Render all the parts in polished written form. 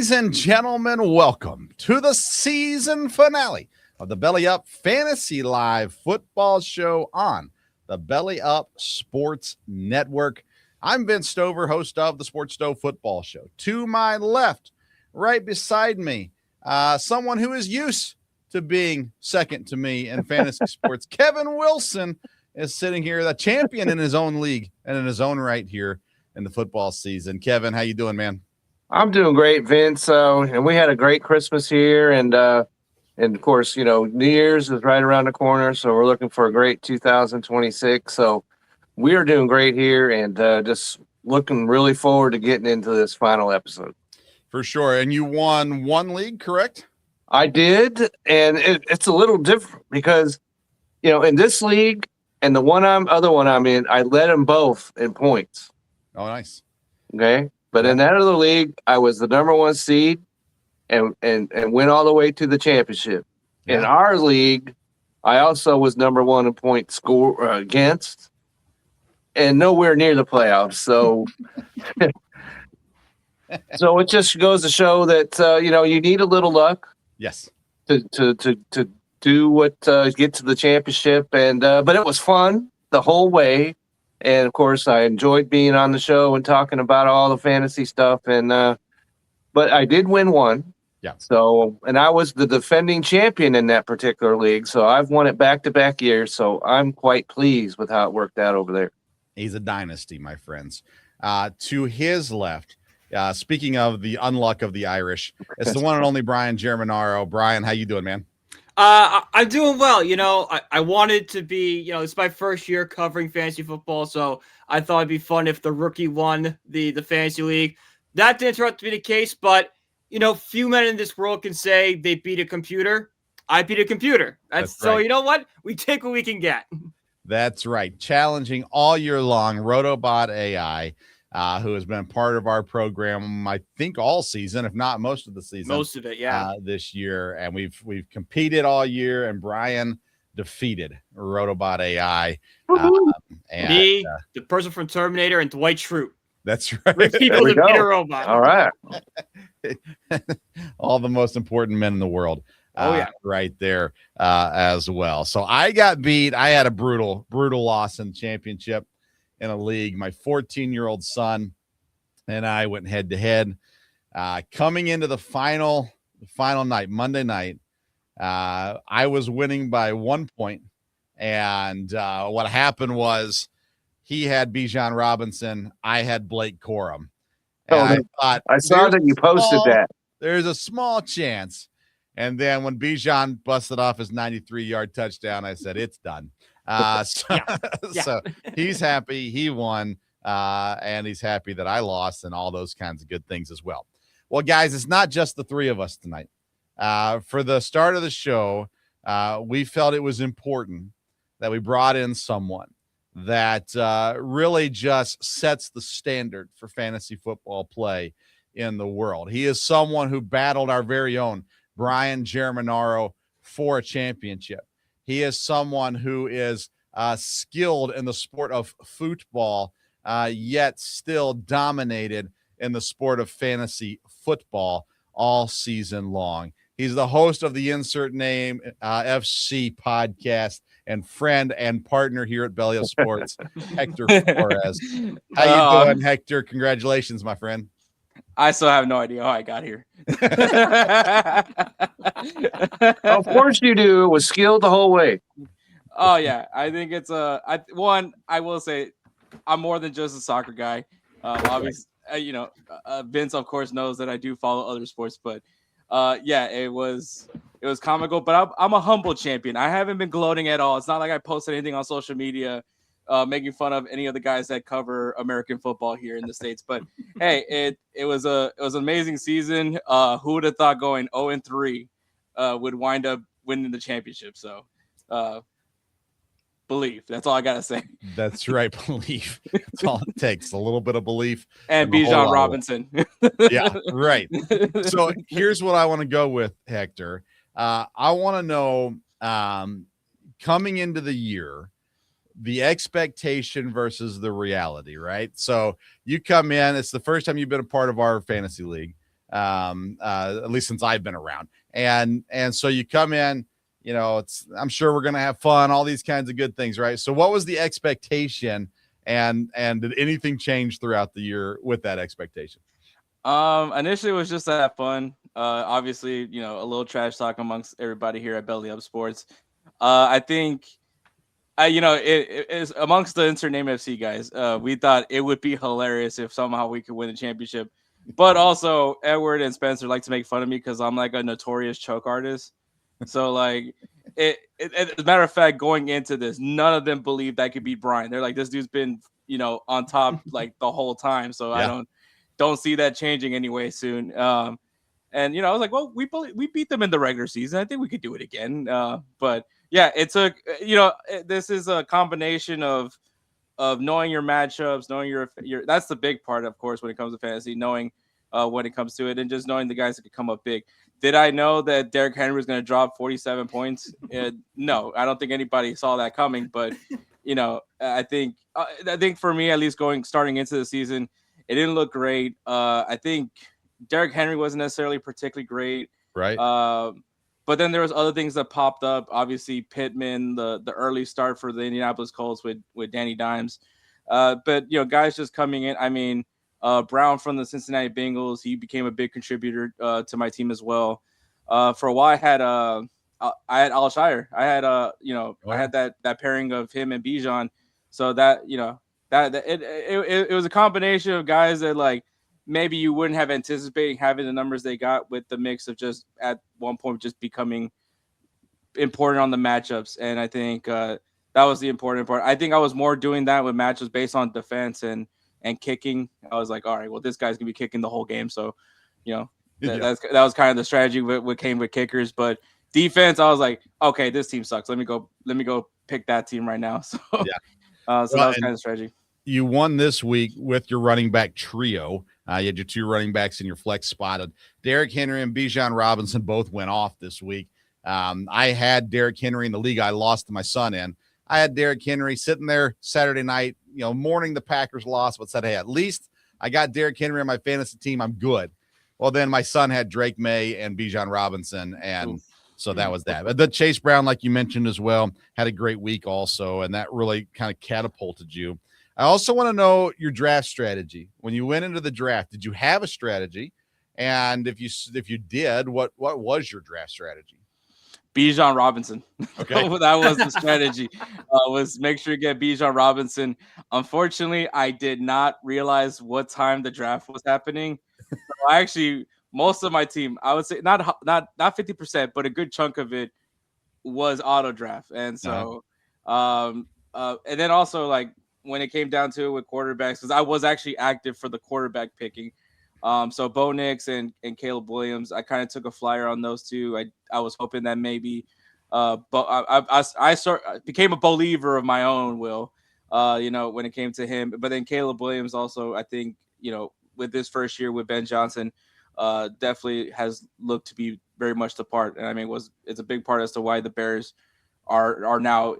Ladies and gentlemen, welcome to the season finale of the Belly Up Fantasy Live football show on the Belly Up Sports Network. I'm Vince Stover, host of the Sports Stove Football Show. To my left, right beside me, someone who is used to being second to me in fantasy sports, Kevin Wilson, is sitting here, the champion in his own league and in his own right here in the football season. Kevin, how you doing, man? I'm doing great, Vince. And we had a great Christmas here, and of course, New Year's is right around the corner, so we're looking for a great 2026. So we are doing great here, and just looking really forward to getting into this final episode. For sure. And you won one league, correct? I did, and it's a little different because, in this league and the other one I'm in, I led them both in points. Oh, nice. Okay. But in that other league, I was the number one seed and went all the way to the championship. Yeah. In our league, I also was number one in point score against and nowhere near the playoffs. So, so it just goes to show that, you need a little luck. Yes. To do what, get to the championship. And, but it was fun the whole way. And of course, I enjoyed being on the show and talking about all the fantasy stuff. And but I did win one. Yeah. So, and I was the defending champion in that particular league. So I've won it back-to-back years. So I'm quite pleased with how it worked out over there. He's a dynasty, my friends. To his left, speaking of the unluck of the Irish, it's the one and only Brian Germaro. Brian, how you doing, man? I'm doing well. I wanted to be, it's my first year covering fantasy football, so I thought it'd be fun if the rookie won the fantasy league. That didn't turn out to be the case, but, few men in this world can say they beat a computer. I beat a computer. That's so right. You know what? We take what we can get. That's right. Challenging all year long, Rotobot AI, who has been part of our program, I think all season, if not most of the season. Most of it, yeah. This year, and we've competed all year, and Brian defeated Rotobot AI. Me, the person from Terminator, and Dwight Schrute. That's right. People to beat a robot. All right. All the most important men in the world. Right there as well. So I got beat. I had a brutal loss in the championship. In a league, my 14-year-old son and I went head to head. Coming into the final night, Monday night, I was winning by 1 point. And what happened was he had Bijan Robinson. I had Blake Corum. And I saw that you posted that. There's a small chance. And then when Bijan busted off his 93-yard touchdown, I said, it's done. So he's happy he won, and he's happy that I lost and all those kinds of good things as well. Well, guys, it's not just the three of us tonight. For the start of the show, we felt it was important that we brought in someone that really just sets the standard for fantasy football play in the world. He is someone who battled our very own Brian Germaro for a championship. He is someone who is skilled in the sport of football, yet still dominated in the sport of fantasy football all season long. He's the host of the Insert Name FC podcast and friend and partner here at Belly of Sports, Hector Flores. How you doing, Hector? Congratulations, my friend. I still have no idea how I got here. Of course you do. It was skilled the whole way. Oh, yeah. I think it's I will say I'm more than just a soccer guy. Obviously, Vince, of course, knows that I do follow other sports. But, it was comical. But I'm a humble champion. I haven't been gloating at all. It's not like I posted anything on social media making fun of any of the guys that cover American football here in the States. But hey, it was an amazing season. Who would have thought going 0-3 would wind up winning the championship? So believe. That's all I gotta say. That's right, belief. That's all it takes. A little bit of belief. And Bijan Robinson. Yeah, right. So here's what I want to go with, Hector. I want to know coming into the year, the expectation versus the reality, right? So you come in, it's the first time you've been a part of our fantasy league. at least since I've been around. And so you come in, I'm sure we're going to have fun, all these kinds of good things, right? So what was the expectation, and did anything change throughout the year with that expectation? Initially it was just to have fun. Obviously, a little trash talk amongst everybody here at Belly Up Sports. I think, it is amongst the Insert Name FC guys. We thought it would be hilarious if somehow we could win the championship. But also, Edward and Spencer like to make fun of me because I'm like a notorious choke artist. So like, as a matter of fact, going into this, none of them believed I could beat Brian. They're like, this dude's been on top like the whole time. So yeah. I don't see that changing anyway soon. And I was like, well, we beat them in the regular season. I think we could do it again. But yeah, it took this is a combination of knowing your matchups, knowing your that's the big part, of course, when it comes to fantasy, knowing when it comes to it, and just knowing the guys that could come up big. Did I know that Derrick Henry was going to drop 47 points? No, I don't think anybody saw that coming. But I think for me, at least starting into the season, it didn't look great. I think Derrick Henry wasn't necessarily particularly great. Right. But then there was other things that popped up. Obviously, Pittman, the early start for the Indianapolis Colts with Danny Dimes. But guys just coming in. I mean, Brown from the Cincinnati Bengals, he became a big contributor to my team as well. For a while, I had Alshire. I had I had that pairing of him and Bijan. So that it was a combination of guys that like maybe you wouldn't have anticipated having the numbers they got, with the mix of just at one point just becoming important on the matchups. And I think that was the important part. I think I was more doing that with matchups based on defense and kicking. I was like, all right, well, this guy's gonna be kicking the whole game. So, that was kind of the strategy what came with kickers. But defense, I was like, okay, this team sucks. Let me go pick that team right now. So yeah. So that was kind of the strategy. You won this week with your running back trio. You had your two running backs in your flex spotted. Derrick Henry and Bijan Robinson both went off this week. I had Derrick Henry in the league I lost to my son in. I had Derrick Henry sitting there Saturday night, mourning the Packers loss, but said, hey, at least I got Derrick Henry on my fantasy team. I'm good. Well, then my son had Drake May and Bijan Robinson, and so that was that. But the Chase Brown, like you mentioned as well, had a great week also, and that really kind of catapulted you. I also want to know your draft strategy. When you went into the draft, did you have a strategy? And if you did, what was your draft strategy? Bijan Robinson. Okay. That was the strategy. Was make sure to get Bijan Robinson. Unfortunately, I did not realize what time the draft was happening. So actually, most of my team, I would say not 50%, but a good chunk of it was auto draft. And so and then also like when it came down to it with quarterbacks, because I was actually active for the quarterback picking. So Bo Nix and Caleb Williams, I kind of took a flyer on those two. I was hoping that maybe, but I became a believer of my own will, when it came to him. But then Caleb Williams also, I think, with this first year with Ben Johnson, definitely has looked to be very much the part. And I mean, it's a big part as to why the Bears are now,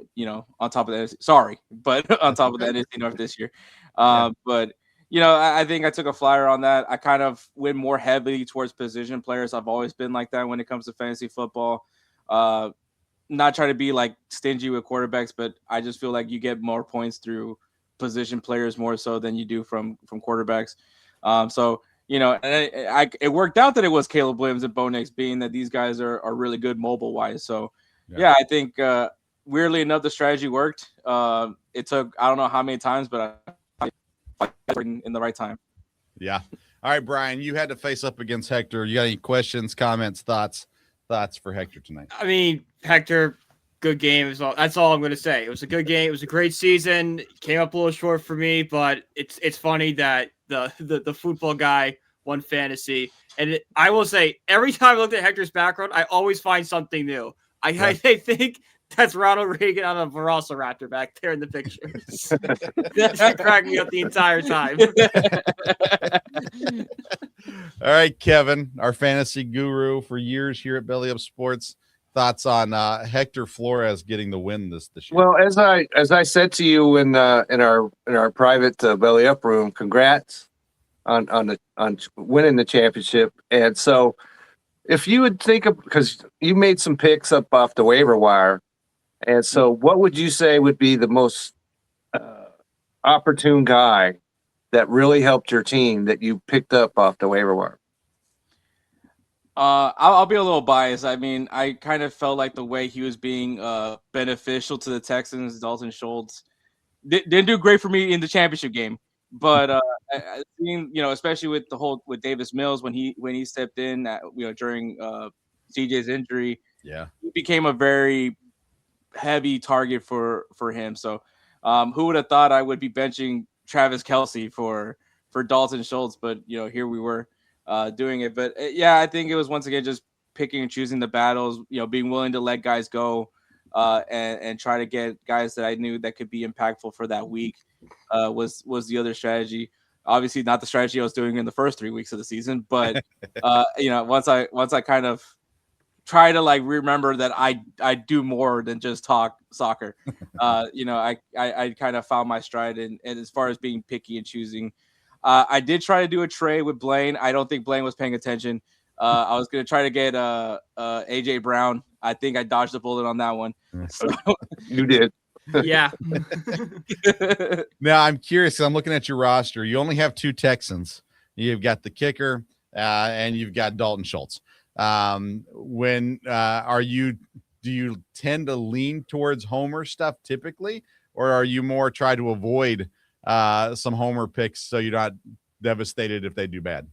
on top of the NFC. Sorry, but on top of the NFC North this year. But I think I took a flyer on that. I kind of went more heavily towards position players. I've always been like that when it comes to fantasy football. Not trying to be like stingy with quarterbacks, but I just feel like you get more points through position players more so than you do from quarterbacks. So it worked out that it was Caleb Williams and Bo Nix, being that these guys are really good mobile wise. So yeah, I think weirdly enough the strategy worked. It took I don't know how many times, but I in the right time. Yeah. All right, Brian, you had to face up against Hector. You got any questions, comments, thoughts for Hector tonight? I mean, Hector, good game. That's all I'm going to say. It was a good game. It was a great season. Came up a little short for me, but it's funny that the football guy won fantasy. And I will say, every time I looked at Hector's background, I always find something new. I think that's Ronald Reagan on a Velociraptor back there in the pictures. That's cracking me up the entire time. All right, Kevin, our fantasy guru for years here at Belly Up Sports. Thoughts on Hector Flores getting the win this year? Well, as I said to you in our private Belly Up room, congrats. on winning the championship. And so, if you would think of, because you made some picks up off the waiver wire, and so what would you say would be the most opportune guy that really helped your team that you picked up off the waiver wire? I'll be a little biased. I mean, I kind of felt like the way he was being beneficial to the Texans, Dalton Schultz, didn't do great for me in the championship game. But I think, especially with with Davis Mills when he stepped in, during CJ's injury, yeah, he became a very heavy target for him. So, who would have thought I would be benching Travis Kelce for Dalton Schultz? But here we were doing it. But yeah, I think it was once again just picking and choosing the battles. Being willing to let guys go and try to get guys that I knew that could be impactful for that week. Was the other strategy. Obviously not the strategy I was doing in the first 3 weeks of the season, but once I kind of try to like remember that I do more than just talk soccer. I kind of found my stride and as far as being picky and choosing. I did try to do a trade with Blaine. I don't think Blaine was paying attention. I was going to try to get AJ Brown. I think I dodged a bullet on that one. So, you did. Yeah. Now I'm curious. I'm looking at your roster. You only have 2 Texans. You've got the kicker, and you've got Dalton Schultz. Do you tend to lean towards homer stuff typically, or are you more try to avoid some homer picks so you're not devastated if they do bad?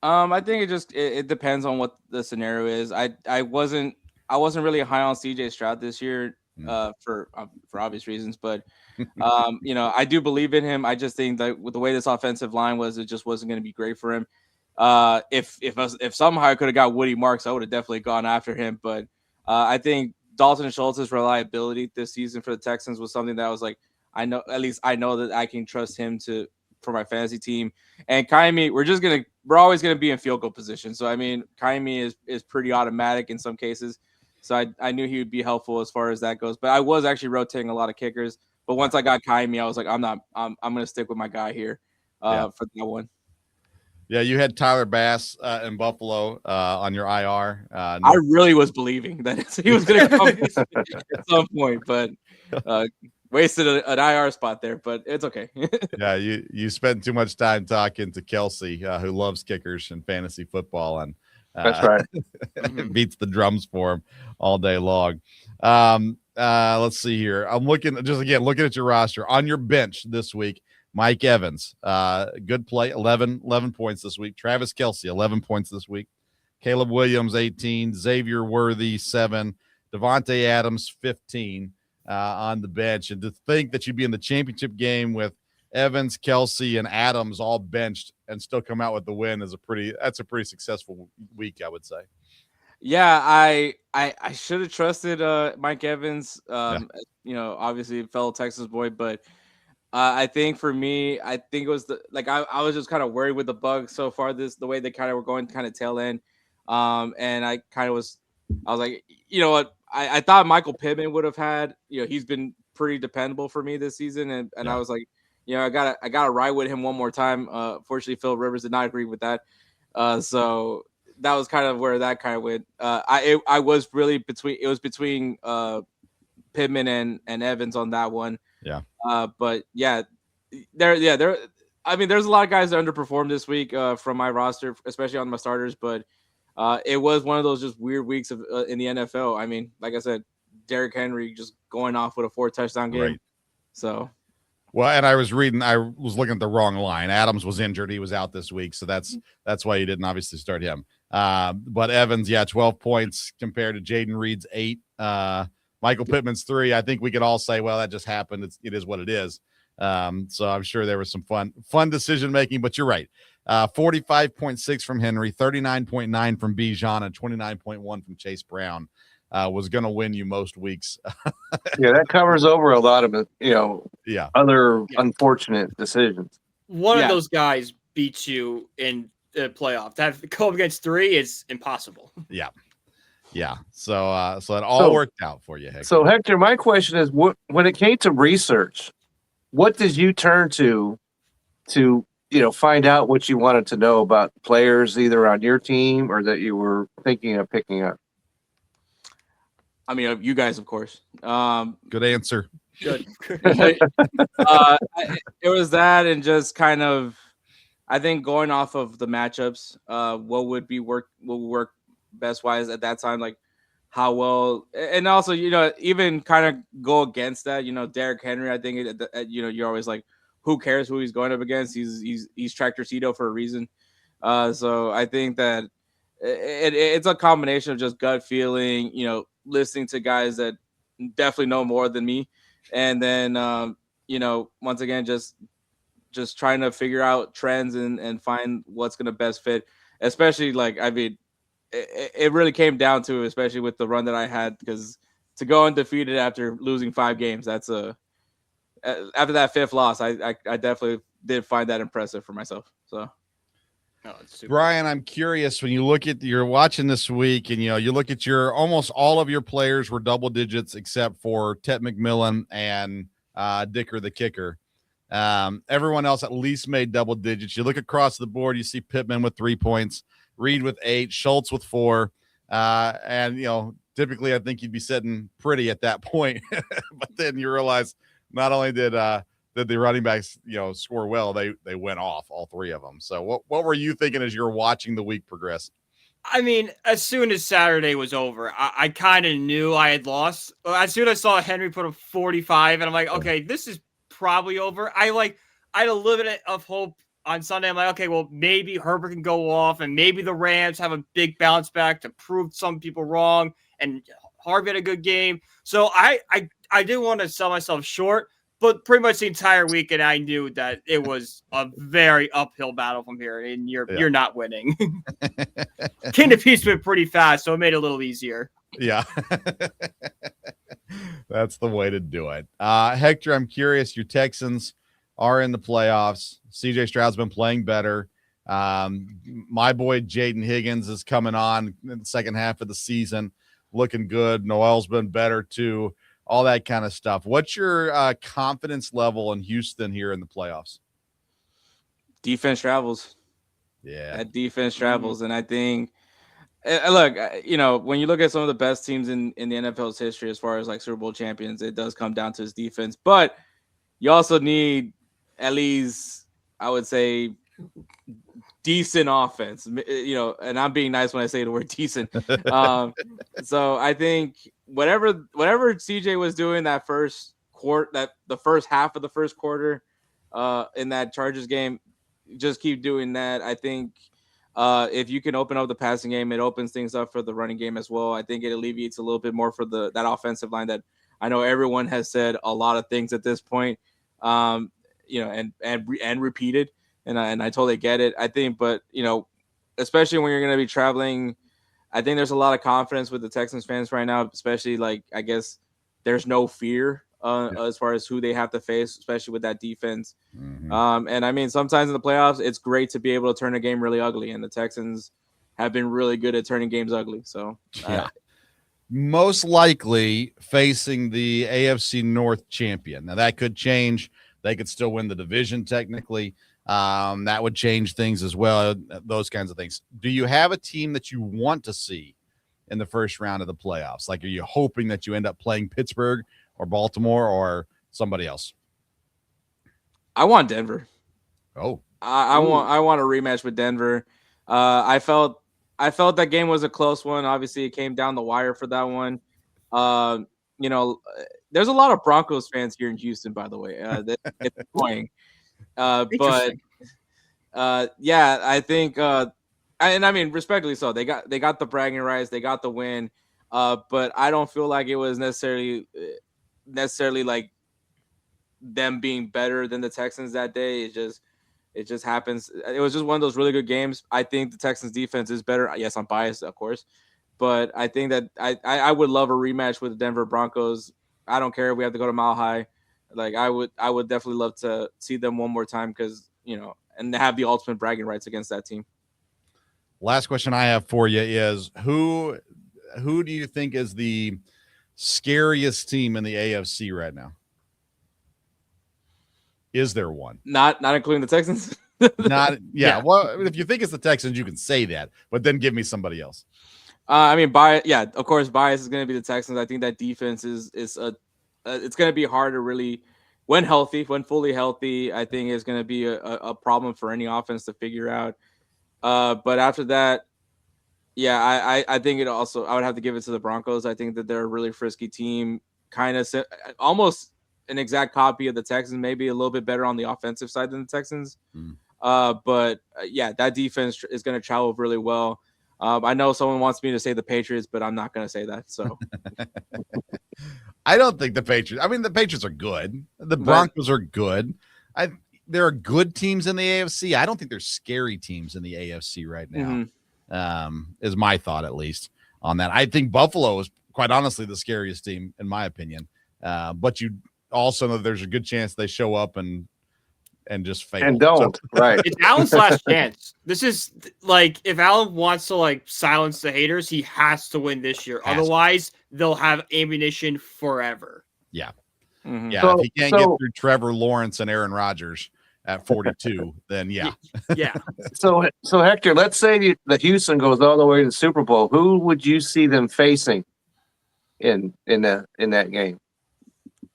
I think it depends on what the scenario is. I wasn't really high on CJ Stroud this year. For obvious reasons, but I do believe in him. I just think that with the way this offensive line was, it just wasn't going to be great for him. If somehow I could have got Woody Marks, I would have definitely gone after him. But I think Dalton Schultz's reliability this season for the Texans was something that I was like, I know that I can trust him for my fantasy team. And Kaimi, we're always gonna be in field goal position. So I mean, Kaimi is pretty automatic in some cases. So I knew he would be helpful as far as that goes. But I was actually rotating a lot of kickers. But once I got Kaimi, I was like, I'm going to stick with my guy here for that one. Yeah, you had Tyler Bass in Buffalo on your IR. I really was believing that he was going to come at some point, but wasted an IR spot there. But it's okay. Yeah, you spent too much time talking to Kelsey, who loves kickers and fantasy football, and that's right. Beats the drums for him all day long. Let's see here. I'm looking at your roster. On your bench this week, Mike Evans, good play, 11 points this week. Travis Kelce, 11 points this week. Caleb Williams, 18. Xavier Worthy, 7. Devontae Adams, 15 on the bench. And to think that you'd be in the championship game with Evans, Kelce, and Adams all benched and still come out with the win is a pretty successful week, I would say. Yeah, I should have trusted Mike Evans. Obviously a fellow Texas boy, but I think for me, I think it was I was just kind of worried with the Bugs so far. The way they kind of were going kind of tail end, and I was like, you know what, I thought Michael Pittman would have had. He's been pretty dependable for me this season, and I was like, I gotta ride with him one more time. Fortunately, Phil Rivers did not agree with that, so that was kind of where that kind of went. I was really between Pittman and Evans on that one. Yeah. But yeah, there. I mean, there's a lot of guys that underperformed this week from my roster, especially on my starters. But it was one of those just weird weeks in the NFL. I mean, like I said, Derrick Henry just going off with a 4-touchdown game. Right. So. Well, and I was looking at the wrong line. Adams was injured. He was out this week. So that's why you didn't obviously start him. But Evans, 12 points compared to Jaden Reed's 8. Michael Pittman's 3. I think we could all say, well, that just happened. It is what it is. So I'm sure there was some fun decision-making, but you're right. 45.6 from Henry, 39.9 from Bijan, and 29.1 from Chase Brown. Was going to win you most weeks. Yeah, that covers over a lot of it, other unfortunate decisions. One of those guys beats you in the playoff. To have to go up against 3 is impossible. Yeah. Yeah. So it all worked out for you, Hector. So Hector, my question is, when it came to research, what did you turn to find out what you wanted to know about players either on your team or that you were thinking of picking up? I mean, you guys, of course. Good answer. Good. It was that, and just kind of, I think going off of the matchups, what would work best wise at that time, like how well, and also even kind of go against that. Derrick Henry, I think you're always like, who cares who he's going up against? He's Tractor Cedo for a reason. So I think that it's a combination of just gut feeling, listening to guys that definitely know more than me, and then once again just trying to figure out trends and find what's going to best fit. Especially it really came down to, especially with the run that I had, because to go undefeated after losing 5 games, that's after that 5th loss, I definitely did find that impressive for myself. So. Brian, I'm curious, when you're watching this week and you look at almost all of your players were double digits except for Tet McMillan and Dicker the kicker. Everyone else at least made double digits. You look across the board, you see Pittman with 3 points, Reed with 8, Schultz with 4. And typically I think you'd be sitting pretty at that point. But then you realize not only did the running backs, score well, they went off, all 3 of them. So what were you thinking as you're watching the week progress? I mean, as soon as Saturday was over, I kind of knew I had lost. As soon as I saw Henry put up 45, and I'm like, okay, this is probably over. I had a little bit of hope on Sunday. I'm like, okay, well, maybe Herbert can go off, and maybe the Rams have a big bounce back to prove some people wrong, and Harvey had a good game. So I didn't want to sell myself short. But pretty much the entire weekend, I knew that it was a very uphill battle from here, and you're not winning. King to Peace went pretty fast, so it made it a little easier. Yeah, that's the way to do it. Hector, I'm curious. Your Texans are in the playoffs. CJ Stroud's been playing better. My boy Jaden Higgins is coming on in the second half of the season, looking good. Noel's been better too. All that kind of stuff. What's your confidence level in Houston here in the playoffs? Defense travels. Yeah. That defense travels. And I think, look, when you look at some of the best teams in the NFL's history as far as like Super Bowl champions, it does come down to his defense. But you also need at least, I would say, decent offense, and I'm being nice when I say the word decent. So I think whatever CJ was doing that first quarter, the first half of the first quarter, in that Chargers game, just keep doing that. I think if you can open up the passing game, it opens things up for the running game as well. I think it alleviates a little bit more for that offensive line that I know everyone has said a lot of things at this point, and repeated. And I totally get it. I think, but especially when you're going to be traveling, I think there's a lot of confidence with the Texans fans right now. Especially I guess there's no fear as far as who they have to face, especially with that defense. Mm-hmm. And I mean, sometimes in the playoffs, it's great to be able to turn a game really ugly, and the Texans have been really good at turning games ugly. So yeah. Most likely facing the AFC North champion. Now that could change. They could still win the division technically. That would change things as well, those kinds of things. Do you have a team that you want to see in the first round of the playoffs? Like, are you hoping that you end up playing Pittsburgh or Baltimore or somebody else? I want Denver. Oh, I want a rematch with Denver. I felt that game was a close one. Obviously, it came down the wire for that one. There's a lot of Broncos fans here in Houston, by the way. It's annoying. But I think and I mean, respectfully so, they got the bragging rights, they got the win, but I don't feel like it was necessarily like them being better than the Texans that day. It just happens. It was just one of those really good games. I think the Texans defense is better. Yes, I'm biased, of course, but I think that I would love a rematch with the Denver Broncos. I don't care if we have to go to Mile High. Like I would definitely love to see them one more time because and have the ultimate bragging rights against that team. Last question I have for you is who do you think is the scariest team in the AFC right now? Is there one? Not including the Texans. Not Yeah. Well, if you think it's the Texans, you can say that, but then give me somebody else. I mean, of course, bias is going to be the Texans. I think that defense is it's going to be hard to really, when fully healthy. I think is going to be a problem for any offense to figure out. But after that, yeah, I think I would have to give it to the Broncos. I think that they're a really frisky team, kind of almost an exact copy of the Texans, maybe a little bit better on the offensive side than the Texans. But yeah, that defense is going to travel really well. I know someone wants me to say the Patriots, but I'm not going to say that. So I don't think the Patriots. I mean, the Patriots are good. The Broncos are good. There are good teams in the AFC. I don't think there's scary teams in the AFC right now. Is my thought, at least, on that. I think Buffalo is quite honestly the scariest team in my opinion. But you also know there's a good chance they show up and just fail. And don't. Right. It's Allen's last chance. This is like, if Allen wants to like silence the haters, he has to win this year. Otherwise, they'll have ammunition forever. Yeah. Mhm. Yeah. So- if he can't get through Trevor Lawrence and Aaron Rodgers at 42, then yeah. Yeah. So Hector, let's say that Houston goes all the way to the Super Bowl. Who would you see them facing in that game?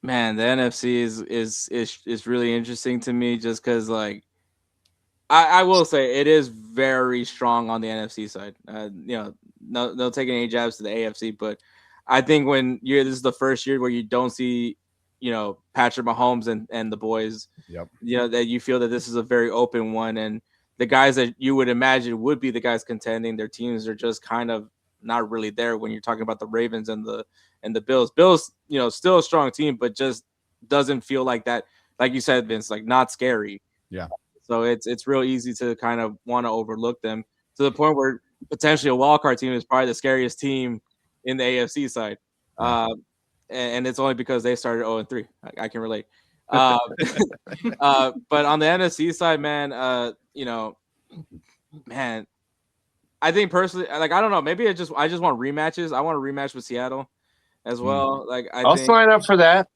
Man, the NFC is really interesting to me, just because like I will say it is very strong on the NFC side. No taking any jabs to the AFC, but I think this is the first year where you don't see, Patrick Mahomes and the boys. Yep. That you feel that this is a very open one, and the guys that you would imagine would be the guys contending, their teams are just kind of not really there when you're talking about the Ravens and the Bills. Bills, still a strong team, but just doesn't feel like that. Like you said, Vince, like not scary. Yeah. So it's real easy to kind of want to overlook them, to the point where potentially a wildcard team is probably the scariest team in the AFC side. Yeah. And it's only because they started 0-3. I can relate. But on the NFC side, man, man, I think personally, like, I don't know, maybe I just want rematches. I want a rematch with Seattle as well. Like, I'll sign up for that.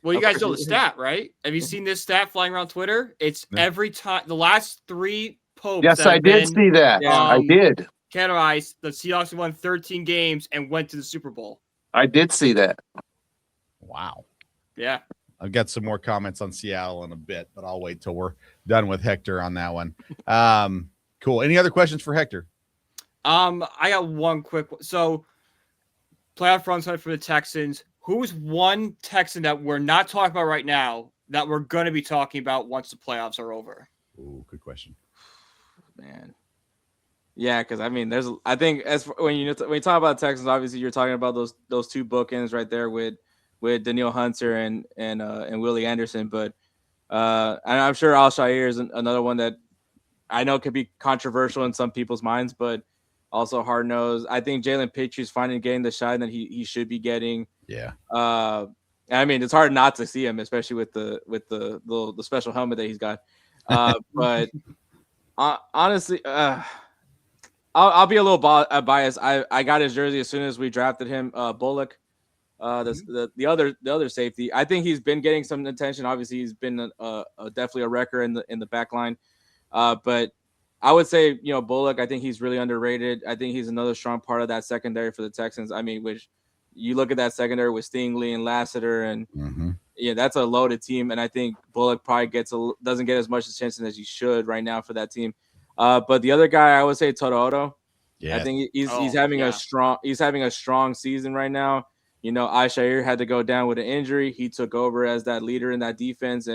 Well, you guys know the stat, right? Have you seen this stat flying around Twitter? It's every time the last 3 popes. Yes, I did see that. I did. Categorized, the Seahawks won 13 games and went to the Super Bowl. I did see that. Wow. Yeah. I've got some more comments on Seattle in a bit, but I'll wait till we're done with Hector on that one. Cool. Any other questions for Hector? I got one quick one. So, playoff run side for the Texans. Who's one Texan that we're not talking about right now that we're going to be talking about once the playoffs are over? Ooh, good question. Man. Yeah, because I mean, I think when you talk about Texans, obviously you're talking about those 2 bookends right there with Daniil Hunter and Willie Anderson, but and I'm sure Al-Shaair is another one that I know could be controversial in some people's minds, but also hard nosed. I think Jalen Pitcher's finally getting the shine that he should be getting. Yeah. I mean, it's hard not to see him, especially with the special helmet that he's got. But honestly, I'll be a little biased. I got his jersey as soon as we drafted him. Bullock, the other safety. I think he's been getting some attention. Obviously, he's been definitely a wrecker in the back line. But I would say, Bullock, I think he's really underrated. I think he's another strong part of that secondary for the Texans. I mean, which you look at that secondary with Stingley and Lassiter, and that's a loaded team. And I think Bullock probably doesn't get as much attention as he should right now for that team. But the other guy, I would say Toto. Yeah, I think he's having a strong season right now. Al-Shaair had to go down with an injury. He took over as that leader in that defense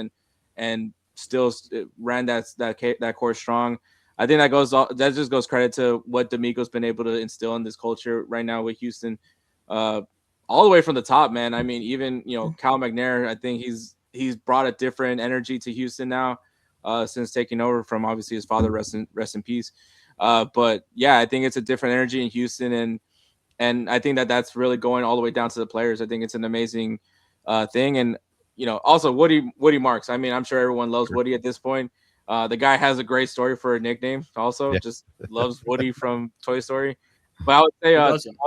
and still ran that course strong. I think that just goes credit to what D'Amico's been able to instill in this culture right now with Houston, all the way from the top, man. I mean, even Cal McNair, I think he's brought a different energy to Houston now. Since taking over from obviously his father, rest in peace. But yeah, I think it's a different energy in Houston, and I think that's really going all the way down to the players. I think it's an amazing thing, and also Woody Marks. I mean, I'm sure everyone loves Woody at this point. The guy has a great story for a nickname. Also, just loves Woody from Toy Story. But I would say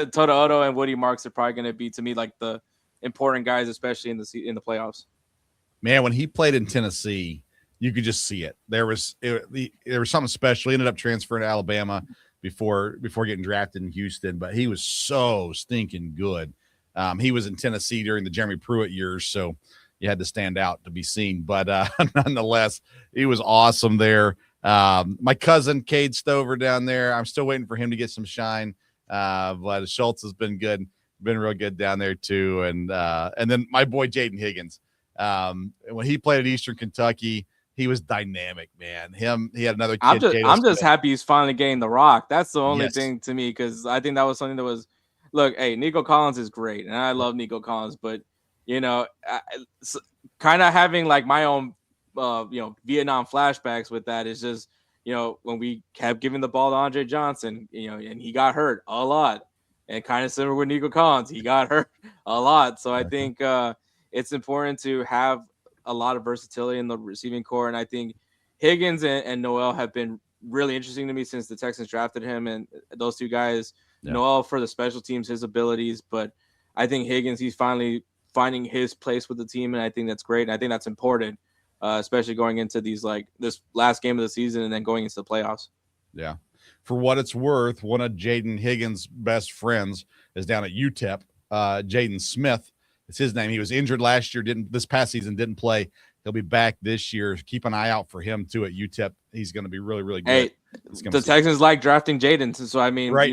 Toto and Woody Marks are probably going to be, to me, like the important guys, especially in the playoffs. Man, when he played in Tennessee, you could just see it. There was something special. He ended up transferring to Alabama before getting drafted in Houston, but he was so stinking good. He was in Tennessee during the Jeremy Pruitt years, so you had to stand out to be seen. But nonetheless, he was awesome there. My cousin Cade Stover down there, I'm still waiting for him to get some shine. But Schultz has been good, been real good down there too. And then my boy Jaden Higgins, when he played at Eastern Kentucky, he was dynamic, man. He had another kid. I'm just happy he's finally getting the rock. That's the only thing to me, because I think that was something that was, look, hey, Nico Collins is great, and I love Nico Collins, but kind of having like my own Vietnam flashbacks with that is just, when we kept giving the ball to Andre Johnson, and he got hurt a lot, and kind of similar with Nico Collins, he got hurt a lot. So I think it's important to have a lot of versatility in the receiving core. And I think Higgins and Noel have been really interesting to me since the Texans drafted him, and those two guys, Noel for the special teams, his abilities, but I think Higgins, he's finally finding his place with the team. And I think that's great. And I think that's important, especially going into this last game of the season and then going into the playoffs. Yeah. For what it's worth, one of Jaden Higgins' best friends is down at UTEP. Jaden Smith, it's his name. He was injured last year, this past season, didn't play. He'll be back this year. Keep an ey out for him too at UTEP. He's going to be really, really good. Hey, the Texans like drafting Jaden, so I mean, right.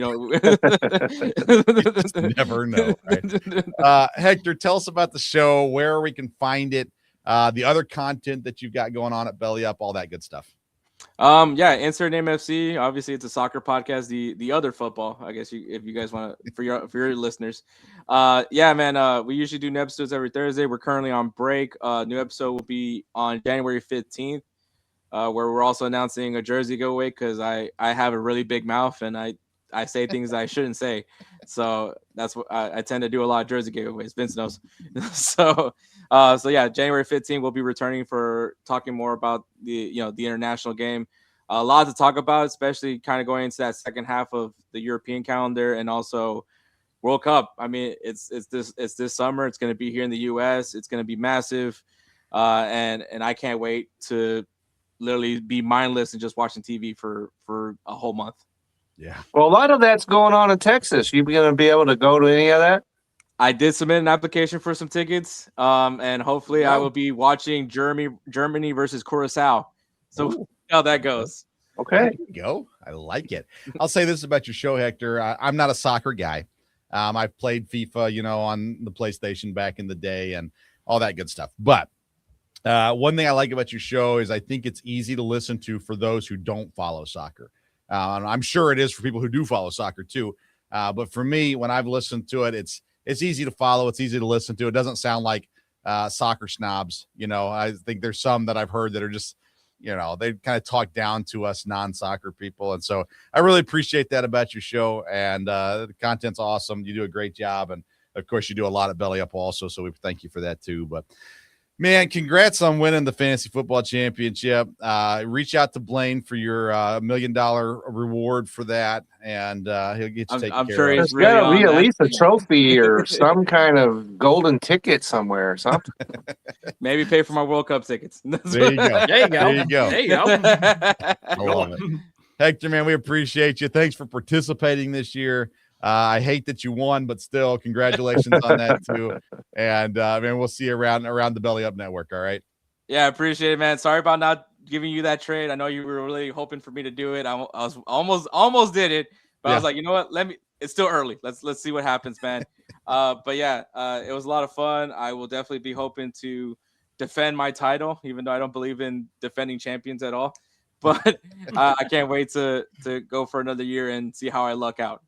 Never know. Right? Hector, tell us about the show, where we can find it, the other content that you've got going on at Belly Up, all that good stuff. Insert name FC. Obviously, it's a soccer podcast. The other football, I guess, if you guys want to, for your listeners. We usually do new episodes every Thursday. We're currently on break. New episode will be on January 15th, where we're also announcing a jersey giveaway, because I have a really big mouth and I say things I shouldn't say. So that's what I tend to do, a lot of jersey giveaways. Vince knows. So January 15th, we'll be returning for talking more about the international game. A lot to talk about, especially kind of going into that second half of the European calendar and also World Cup. I mean, it's this summer. It's going to be here in the U.S. It's going to be massive. And I can't wait to literally be mindless and just watching TV for a whole month. Yeah. Well, a lot of that's going on in Texas. You going to be able to go to any of that? I did submit an application for some tickets, and hopefully I will be watching Germany versus Curacao. So how that goes. Okay. There you go. I like it. I'll say this about your show, Hector. I'm not a soccer guy. I've played FIFA, on the PlayStation back in the day and all that good stuff. But one thing I like about your show is I think it's easy to listen to for those who don't follow soccer. I'm sure it is for people who do follow soccer too. But for me, when I've listened to it, it's easy to follow. It's easy to listen to. It doesn't sound like soccer snobs. I think there's some that I've heard that are just, they kind of talk down to us non-soccer people. And so I really appreciate that about your show. And the content's awesome. You do a great job. And of course you do a lot at Belly Up also. So we thank you for that too. But man, congrats on winning the Fantasy Football Championship. Reach out to Blaine for your $1 million reward for that, and he'll get you taken care of. Sure there's got to be at least a trophy or some kind of golden ticket somewhere or something. Maybe pay for my World Cup tickets. There you go. There you go. There you go. There you go. I love it. Hector, man, we appreciate you. Thanks for participating this year. I hate that you won, but still, congratulations on that too. And man, we'll see you around the Belly Up Network. All right. Yeah, I appreciate it, man. Sorry about not giving you that trade. I know you were really hoping for me to do it. I was almost did it, but I was like, you know what? It's still early. Let's see what happens, man. But yeah, it was a lot of fun. I will definitely be hoping to defend my title, even though I don't believe in defending champions at all. But I can't wait to go for another year and see how I luck out.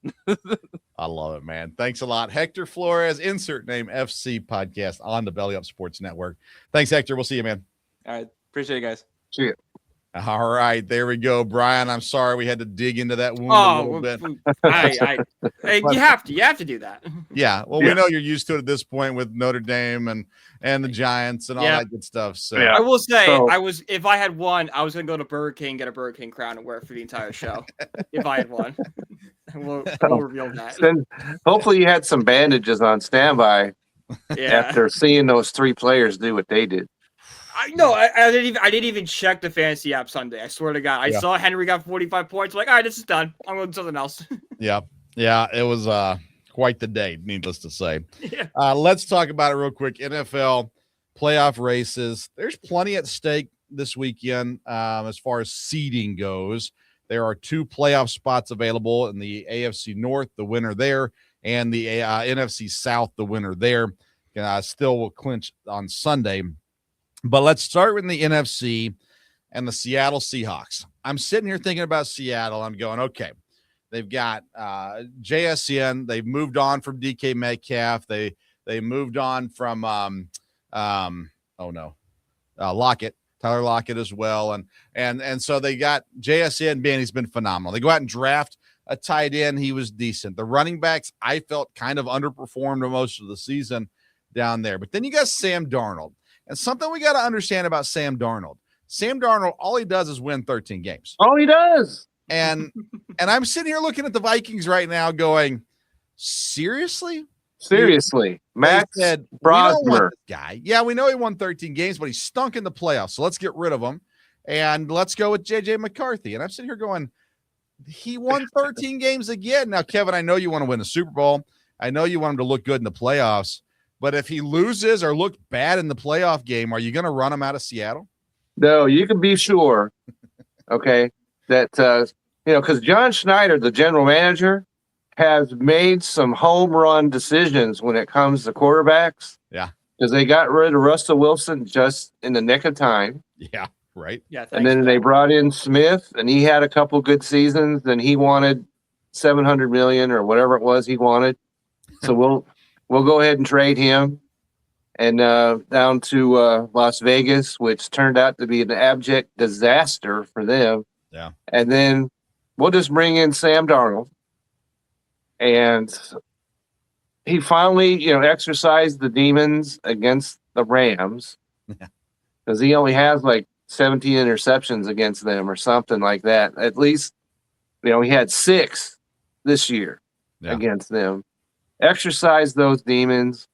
I love it, man. Thanks a lot. Hector Flores, insert name FC podcast on the Belly Up Sports Network. Thanks, Hector. We'll see you, man. All right. Appreciate it, guys. See you. All right, there we go. Brian, I'm sorry we had to dig into that wound a little bit. You have to do that. Yeah, well, we know you're used to it at this point with Notre Dame and the Giants and all that good stuff. So I will say, if I had won, I was gonna go to Burger King, get a Burger King crown, and wear it for the entire show. If I had won, we'll reveal that. Then hopefully you had some bandages on standby after seeing those three players do what they did. I didn't even check the fantasy app Sunday. I swear to God, I Yeah. saw Henry got 45 points. I'm like, all right, this is done. I'm going to do something else. Yeah. It was quite the day, needless to say. Yeah. Let's talk about it real quick. NFL playoff races. There's plenty at stake this weekend as far as seeding goes. There are 2 playoff spots available in the AFC North, the winner there, and the NFC South, the winner there. Still will clinch on Sunday. But let's start with the NFC and the Seattle Seahawks. I'm sitting here thinking about Seattle. I'm going, okay, they've got JSN. They've moved on from DK Metcalf. They moved on from Lockett, Tyler Lockett as well. And so they got JSN. Man, he's been phenomenal. They go out and draft a tight end. He was decent. The running backs, I felt kind of underperformed most of the season down there. But then you got Sam Darnold. And something we got to understand about Sam Darnold. Sam Darnold, all he does is win 13 games. All he does. And I'm sitting here looking at the Vikings right now going, seriously? Max said, Brosmer. Guy. Yeah, we know he won 13 games, but he stunk in the playoffs. So let's get rid of him. And let's go with JJ McCarthy. And I'm sitting here going, he won 13 games again. Now, Kevin, I know you want to win a Super Bowl. I know you want him to look good in the playoffs. But if he loses or looks bad in the playoff game, are you going to run him out of Seattle? No, you can be sure, okay, that, because John Schneider, the general manager, has made some home run decisions when it comes to quarterbacks. Yeah. Because they got rid of Russell Wilson just in the nick of time. Yeah, right. Yeah. And then they brought in Smith, and he had a couple good seasons, and he wanted $700 million or whatever it was he wanted. So we'll go ahead and trade him and down to Las Vegas, which turned out to be an abject disaster for them. Yeah. And then we'll just bring in Sam Darnold. And he finally, exercised the demons against the Rams because he only has like 17 interceptions against them or something like that. At least, he had 6 this year against them. Exercise those demons.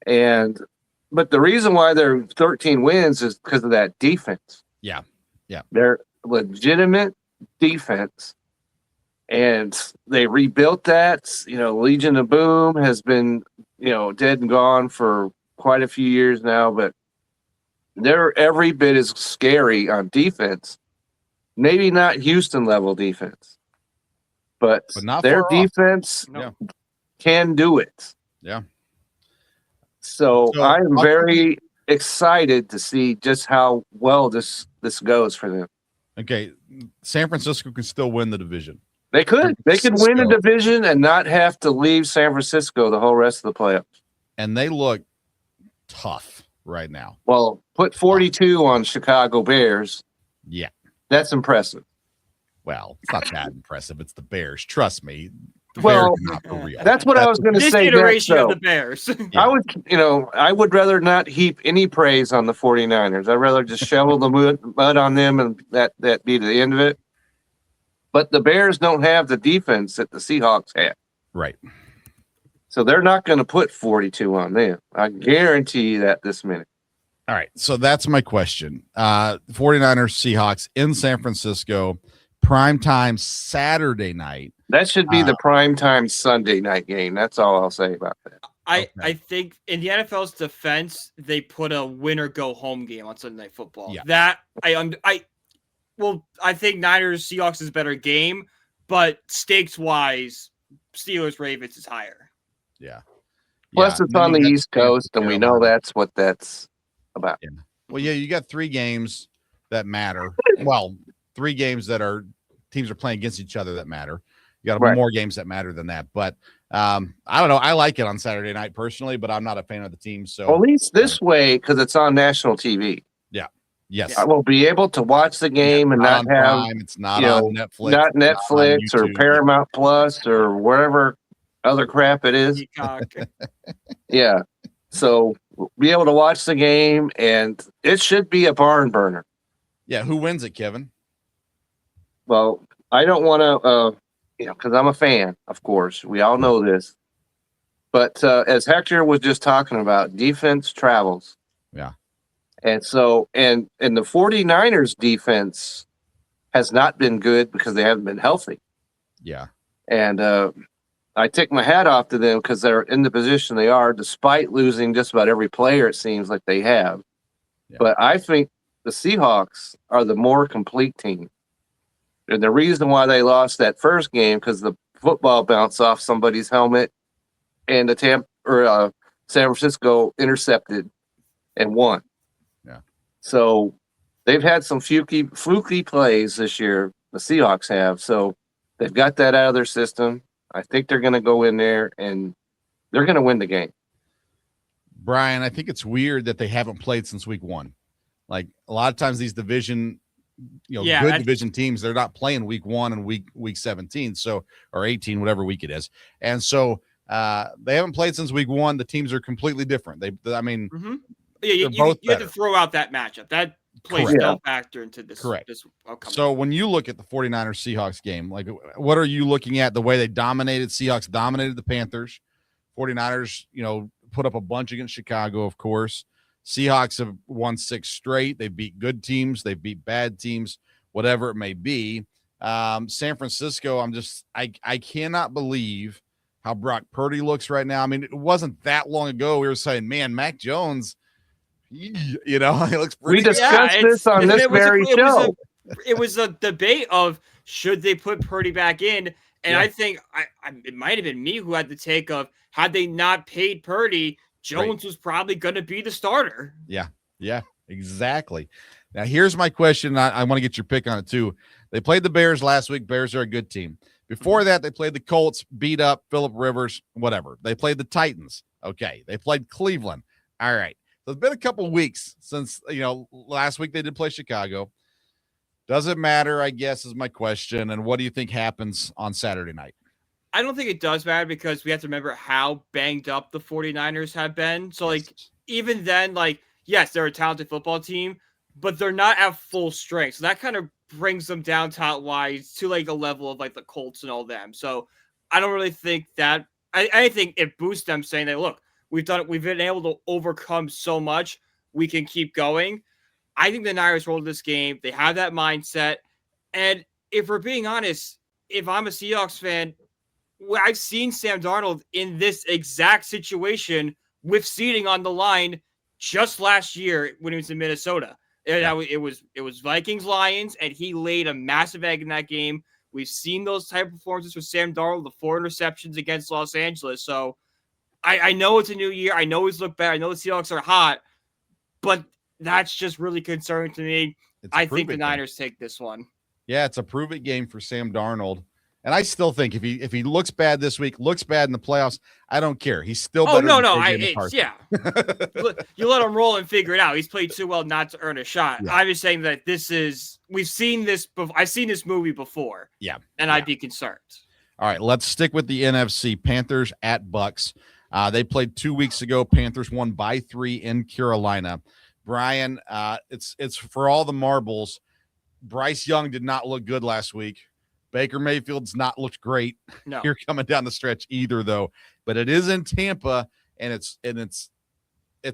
But the reason why they're 13 wins is because of that defense. Yeah. They're legitimate defense. And they rebuilt that. Legion of Boom has been, dead and gone for quite a few years now, but they're every bit as scary on defense. Maybe not Houston level defense, but not their far off. defense Yeah. can do it. Yeah. So I'm very excited to see just how well this goes for them. Okay. San Francisco can still win the division. They could win a division and not have to leave San Francisco the whole rest of the playoffs. And they look tough right now. Well, put 42 on Chicago Bears. Yeah. That's impressive. Well, it's not that impressive. It's the Bears. Trust me. The Well, Bears are not for real. That's what I was going to This say. iteration next, of the Bears. I would rather not heap any praise on the 49ers. I'd rather just shovel the mud on them and that be the end of it. But the Bears don't have the defense that the Seahawks have. Right. So they're not going to put 42 on them. I guarantee you that this minute. All right. So that's my question. 49ers, Seahawks in San Francisco, primetime Saturday night. That should be the primetime Sunday night game. That's all I'll say about that. I think in the NFL's defense, they put a win or go home game on Sunday Night Football. Yeah. That I think Niners Seahawks is a better game, but stakes wise, Steelers Ravens is higher. Yeah. Plus, it's on the East Coast, and we know that's what that's about. Yeah. Well, yeah, you got 3 games that matter. Well, 3 games that are teams are playing against each other that matter. You got more games that matter than that. But I don't know. I like it on Saturday night personally, but I'm not a fan of the team. So at least this way, because it's on national TV. Yeah. Yes. I will be able to watch the game and not have Prime. It's not on Netflix. Not Netflix or YouTube. Paramount Plus or wherever other crap it is. Yeah. So be able to watch the game, and it should be a barn burner. Yeah. Who wins it, Kevin? Well, I don't want to, because I'm a fan, of course. We all know this. But as Hector was just talking about, defense travels. Yeah. And so, and the 49ers defense has not been good because they haven't been healthy. Yeah. And I take my hat off to them because they're in the position they are, despite losing just about every player it seems like they have. Yeah. But I think the Seahawks are the more complete team. And the reason why they lost that first game, because the football bounced off somebody's helmet and the San Francisco intercepted and won. Yeah. So they've had some fluky plays this year, the Seahawks have. So they've got that out of their system. I think they're going to go in there and they're going to win the game. Brian, I think it's weird that they haven't played since week 1. Like a lot of times these division, good division teams, they're not playing week 1 and week 17, or 18, whatever week it is. And so they haven't played since week 1. The teams are completely different. You have to throw out that matchup. That plays no factor into this. Correct. This so when you look at the 49ers Seahawks game, like what are you looking at? The way they dominated, Seahawks dominated the Panthers. 49ers, put up a bunch against Chicago, of course. Seahawks have won 6 straight. They beat good teams. They beat bad teams, whatever it may be. San Francisco, I cannot believe how Brock Purdy looks right now. I mean, it wasn't that long ago we were saying, man, Mac Jones, he looks pretty. We discussed this on this very show. It was a debate of should they put Purdy back in, and I think it might have been me who had the take of had they not paid Purdy, Jones was probably going to be the starter. Yeah, exactly. Now, here's my question. I want to get your pick on it, too. They played the Bears last week. Bears are a good team. Before that, they played the Colts, beat up Phillip Rivers, whatever. They played the Titans. Okay. They played Cleveland. All right. So it's been a couple weeks since, last week they did play Chicago. Does it matter, I guess, is my question. And what do you think happens on Saturday night? I don't think it does matter because we have to remember how banged up the 49ers have been. So, even then, yes, they're a talented football team, but they're not at full strength. So that kind of brings them down talent-wise to, a level of, the Colts and all them. So I don't really think that – I think it boosts them saying that, look, we've been able to overcome so much. We can keep going. I think the Niners rolled this game. They have that mindset. And if we're being honest, if I'm a Seahawks fan – I've seen Sam Darnold in this exact situation with seeding on the line just last year when he was in Minnesota. It was Vikings-Lions, and he laid a massive egg in that game. We've seen those type of performances for Sam Darnold, the 4 interceptions against Los Angeles. So I know it's a new year. I know he's looked bad. I know the Seahawks are hot, but that's just really concerning to me. I think the Niners take this one. Yeah, it's a prove-it game for Sam Darnold. And I still think if he looks bad this week, looks bad in the playoffs, I don't care. He's still better. You let him roll and figure it out. He's played too well not to earn a shot. Yeah. I'm just saying that we've seen this. I've seen this movie before. Yeah, and I'd be concerned. All right, let's stick with the NFC. Panthers at Bucks. They played 2 weeks ago. Panthers won by 3 in Carolina. Brian, it's for all the marbles. Bryce Young did not look good last week. Baker Mayfield's not looked great here coming down the stretch either, though. But it is in Tampa, and it's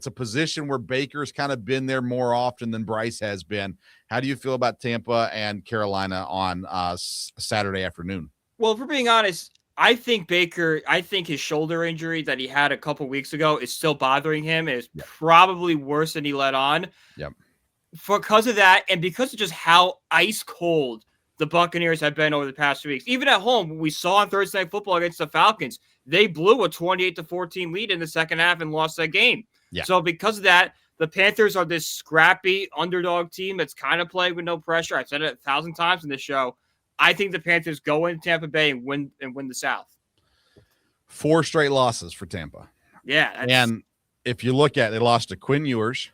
a position where Baker's kind of been there more often than Bryce has been. How do you feel about Tampa and Carolina on Saturday afternoon? Well, if we're being honest, I think his shoulder injury that he had a couple weeks ago is still bothering him. It's probably worse than he let on. Yep. Because of that, and because of just how ice cold the Buccaneers have been over the past 2 weeks. Even at home, we saw on Thursday Night Football against the Falcons, they blew a 28-14 lead in the second half and lost that game. Yeah. So because of that, the Panthers are this scrappy underdog team that's kind of playing with no pressure. I've said it 1,000 times in this show. I think the Panthers go into Tampa Bay and win the South. 4 straight losses for Tampa. Yeah. And if you look at it, they lost to Quinn Ewers.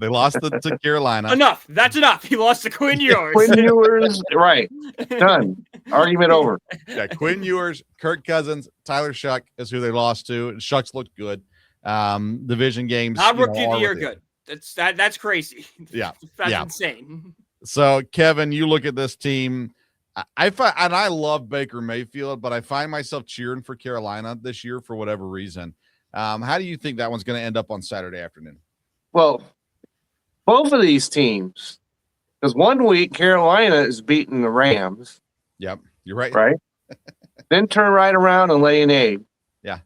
They lost to Carolina. Enough. That's enough. He lost to Quinn Ewers. Quinn Ewers, right. Done. Argument over. Yeah, Quinn Ewers, Kirk Cousins, Tyler Shuck is who they lost to. And Shucks looked good. Division games. Not rookie of the year good. That's crazy. Yeah. That's insane. So, Kevin, you look at this team. I love Baker Mayfield, but I find myself cheering for Carolina this year for whatever reason. How do you think that one's going to end up on Saturday afternoon? Well, both of these teams, because 1 week Carolina is beating the Rams. Yep, you're right. Right. Then turn right around and lay an egg. Yeah.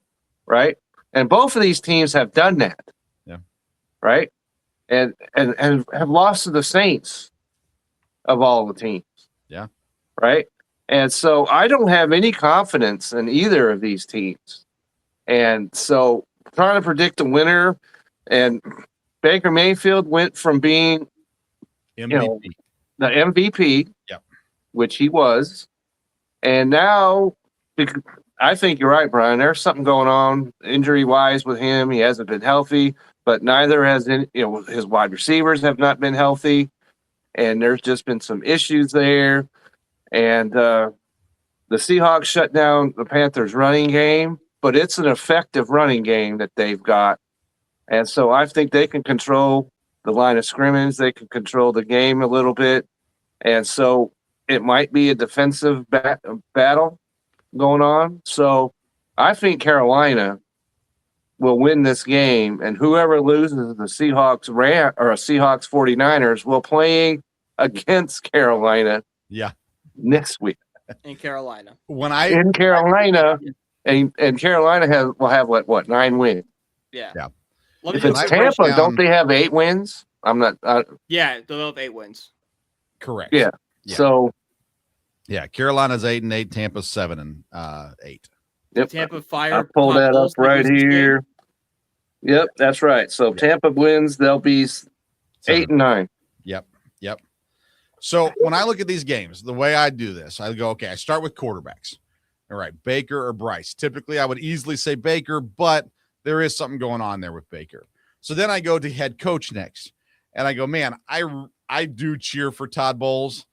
Right. And both of these teams have done that. Yeah. Right. And have lost to the Saints of all the teams. Yeah. Right. And so I don't have any confidence in either of these teams. And so trying to predict the winner, and Baker Mayfield went from being MVP. The MVP, Yep. which he was, and now I think you're right, Brian. There's something going on injury-wise with him. He hasn't been healthy, but neither has his wide receivers have not been healthy, and there's just been some issues there. And the Seahawks shut down the Panthers' running game, but it's an effective running game that they've got. And so I think they can control the line of scrimmage. They can control the game a little bit. And so it might be a defensive battle going on. So I think Carolina will win this game. And whoever loses the Seahawks or Seahawks 49ers will play against Carolina next week. In Carolina. In Carolina, and Carolina will have what 9 wins. Yeah. If it's Tampa, don't they have 8 wins? I'm not. Yeah, they'll have 8 wins. Correct. Yeah. So. Yeah, Carolina's 8-8, Tampa's 7-8. Yep. Tampa Fire. I pulled that up right here. Yep, that's right. So Tampa wins, they'll be 8-9. Yep. So when I look at these games, the way I do this, I go, okay, I start with quarterbacks. All right, Baker or Bryce. Typically, I would easily say Baker, but there is something going on there with Baker. So then I go to head coach next, and I go, man, I do cheer for Todd Bowles,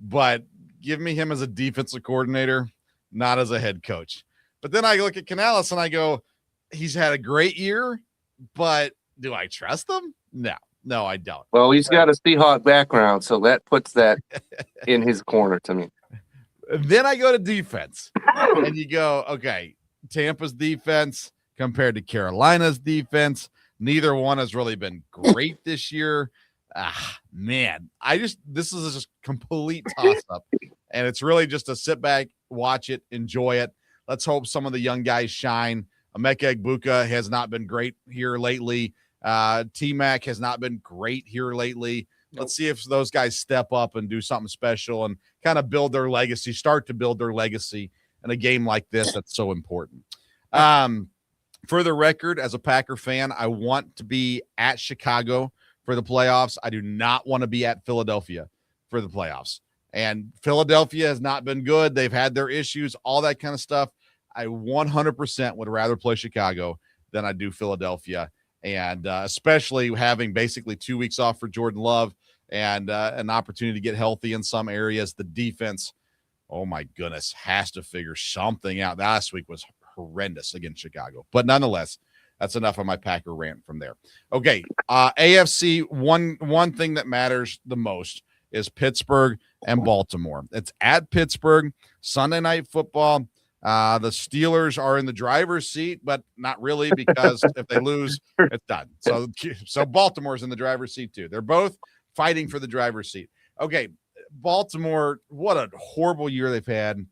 but give me him as a defensive coordinator, not as a head coach. But then I look at Canales and I go, he's had a great year, but do I trust him? No, I don't. Well, he's got a Seahawk background, so that puts that in his corner to me. Then I go to defense, and you go, okay, Tampa's defense compared to Carolina's defense. Neither one has really been great this year. Man, this is just complete toss-up, and it's really just to sit back, watch it, enjoy it. Let's hope some of the young guys shine. Emeka Egbuka has not been great here lately. T-Mac has not been great here lately. Let's see if those guys step up and do something special and kind of start to build their legacy in a game like this that's so important. For the record, as a Packer fan, I want to be at Chicago for the playoffs. I do not want to be at Philadelphia for the playoffs. And Philadelphia has not been good. They've had their issues, all that kind of stuff. I 100% would rather play Chicago than I do Philadelphia. And especially having basically 2 weeks off for Jordan Love and an opportunity to get healthy in some areas. The defense, oh my goodness, has to figure something out. Last week was horrendous against Chicago. But nonetheless, that's enough of my Packer rant from there. Okay, AFC, one thing that matters the most is Pittsburgh and Baltimore. It's at Pittsburgh, Sunday Night Football. The Steelers are in the driver's seat, but not really, because if they lose, it's done. So Baltimore's in the driver's seat too. They're both fighting for the driver's seat. Okay, Baltimore, what a horrible year they've had.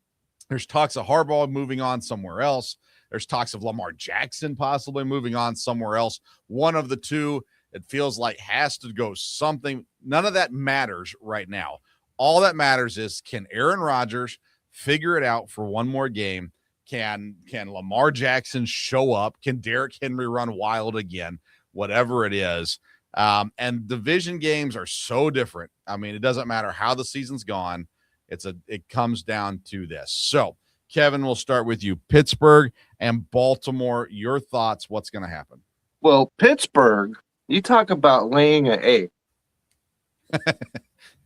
There's talks of Harbaugh moving on somewhere else. There's talks of Lamar Jackson possibly moving on somewhere else. One of the two, it feels like, has to go something. None of that matters right now. All that matters is, can Aaron Rodgers figure it out for one more game? Can Lamar Jackson show up? Can Derrick Henry run wild again? Whatever it is. And division games are so different. I mean, it doesn't matter how the season's gone. It comes down to this. So, Kevin, we'll start with you. Pittsburgh and Baltimore, your thoughts, what's going to happen? Well, Pittsburgh, you talk about laying an egg.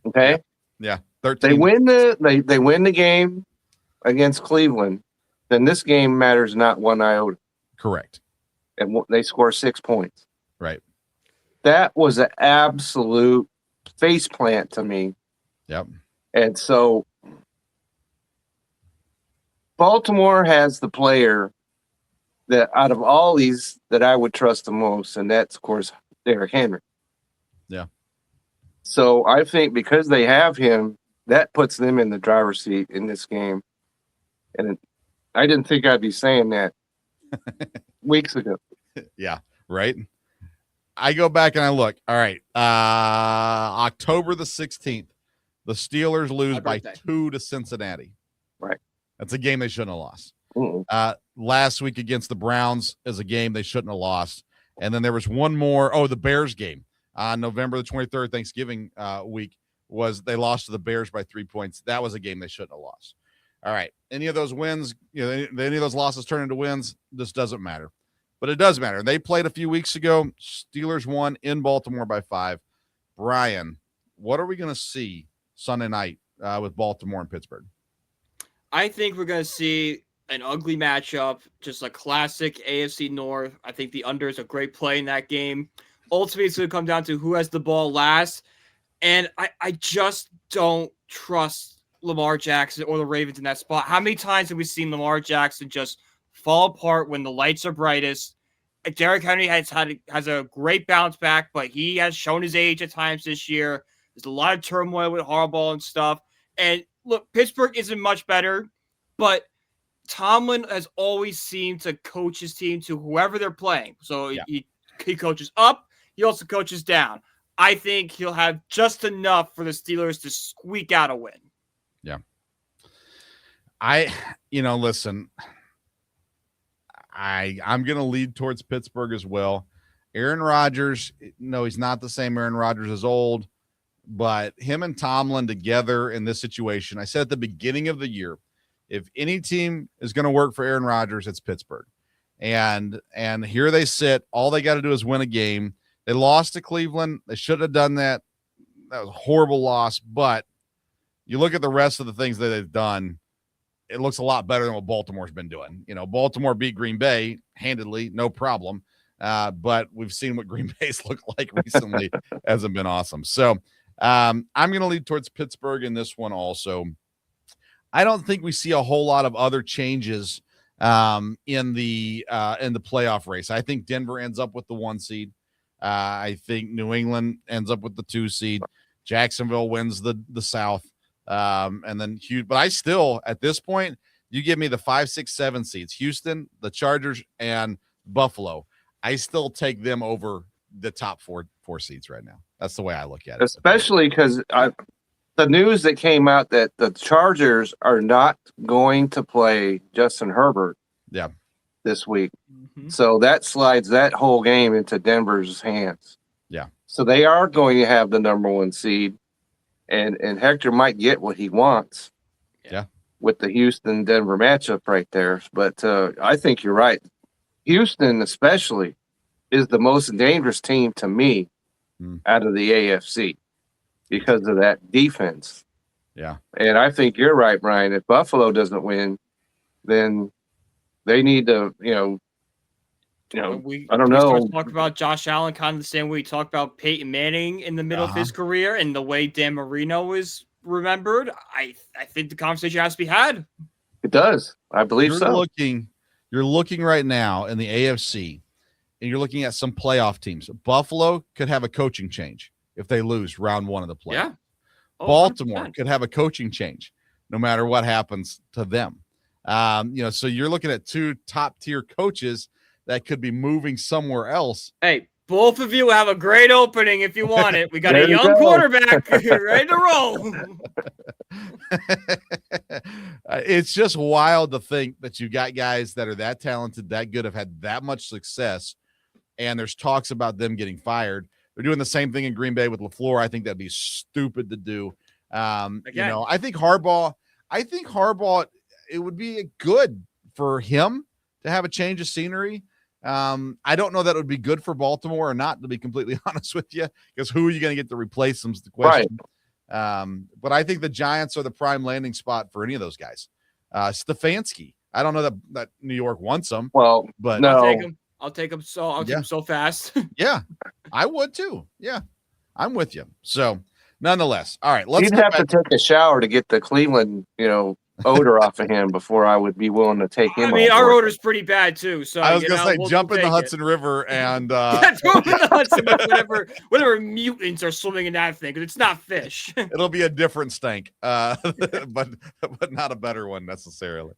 Okay? Yeah. 13. They win the game against Cleveland, then this game matters not one iota. Correct. And they score 6 points. Right. That was an absolute faceplant to me. Yep. And so Baltimore has the player that out of all these that I would trust the most, and that's, of course, Derrick Henry. Yeah. So I think because they have him, that puts them in the driver's seat in this game. And I didn't think I'd be saying that weeks ago. Yeah, right. I go back and I look. All right. October the 16th, the Steelers lose by 2 to Cincinnati. Right. That's a game they shouldn't have lost. Mm-mm. Last week against the Browns is a game they shouldn't have lost. And then there was one more. Oh, the Bears game on November the 23rd, Thanksgiving week, was they lost to the Bears by 3 points. That was a game they shouldn't have lost. All right. Any of those wins, any of those losses turn into wins, this doesn't matter. But it does matter. They played a few weeks ago. Steelers won in Baltimore by 5. Brian, what are we going to see Sunday night with Baltimore and Pittsburgh? I think we're going to see an ugly matchup, just a classic AFC North. I think the under is a great play in that game. Ultimately, it's going to come down to who has the ball last. And I just don't trust Lamar Jackson or the Ravens in that spot. How many times have we seen Lamar Jackson just fall apart when the lights are brightest? Derrick Henry has a great bounce back, but he has shown his age at times this year. There's a lot of turmoil with Harbaugh and stuff. And look, Pittsburgh isn't much better, but Tomlin has always seemed to coach his team to whoever they're playing. So he coaches up, he also coaches down. I think he'll have just enough for the Steelers to squeak out a win. Yeah. Listen, I'm going to lead towards Pittsburgh as well. Aaron Rodgers, no, he's not the same Aaron Rodgers as old, but him and Tomlin together in this situation, I said at the beginning of the year, if any team is going to work for Aaron Rodgers, it's Pittsburgh. And here they sit. All they got to do is win a game. They lost to Cleveland. They shouldn't have done that. That was a horrible loss. But you look at the rest of the things that they've done, it looks a lot better than what Baltimore's been doing. Baltimore beat Green Bay handedly, no problem. But we've seen what Green Bay's looked like recently. Hasn't been awesome. So I'm going to lead towards Pittsburgh in this one also. I don't think we see a whole lot of other changes in the playoff race. I think Denver ends up with the 1 seed. I think New England ends up with the 2 seed. Jacksonville wins the South. And then but I still, at this point, you give me the 5, 6, 7 seeds, Houston, the Chargers, and Buffalo. I still take them over the top four seeds right now. That's the way I look at it. Especially because the news that came out that the Chargers are not going to play Justin Herbert this week. Mm-hmm. So that slides that whole game into Denver's hands. Yeah. So they are going to have the number 1 seed. And Hector might get what he wants. Yeah. With the Houston-Denver matchup right there. But I think you're right. Houston especially is the most dangerous team to me out of the AFC because of that defense. Yeah. And I think you're right, Brian. If Buffalo doesn't win, then they need to, I don't know. We talked about Josh Allen kind of the same way we talked about Peyton Manning in the middle of his career and the way Dan Marino is remembered. I think the conversation has to be had. It does. I believe so. You're looking right now in the AFC, and you're looking at some playoff teams. Buffalo could have a coaching change if they lose round 1 of the playoffs. Yeah. Oh, Baltimore 100%. could have a coaching change no matter what happens to them. So you're looking at 2 top-tier coaches that could be moving somewhere else. Hey, both of you have a great opening if you want it. We got a young quarterback ready to roll. It's just wild to think that you got guys that are that talented, that good, have had that much success, and there's talks about them getting fired. They're doing the same thing in Green Bay with LaFleur. I think that'd be stupid to do. I think Harbaugh, it would be good for him to have a change of scenery. I don't know that it would be good for Baltimore or not, to be completely honest with you, because who are you going to get to replace them is the question. Right. But I think the Giants are the prime landing spot for any of those guys. Stefanski, I don't know that New York wants him. Well, but no. I'll take him so fast. Yeah, I would too. Yeah, I'm with you. So nonetheless, all right, You'd have to take a shower to get the Cleveland, odor off of him before I would be willing to take him. I mean, on our board. odor's pretty bad too. So I was gonna say, we'll jump in the take it. Hudson River and Yeah, throw him in the Hudson with whatever mutants are swimming in that thing, because it's not fish. it'll be a different stank, but not a better one necessarily.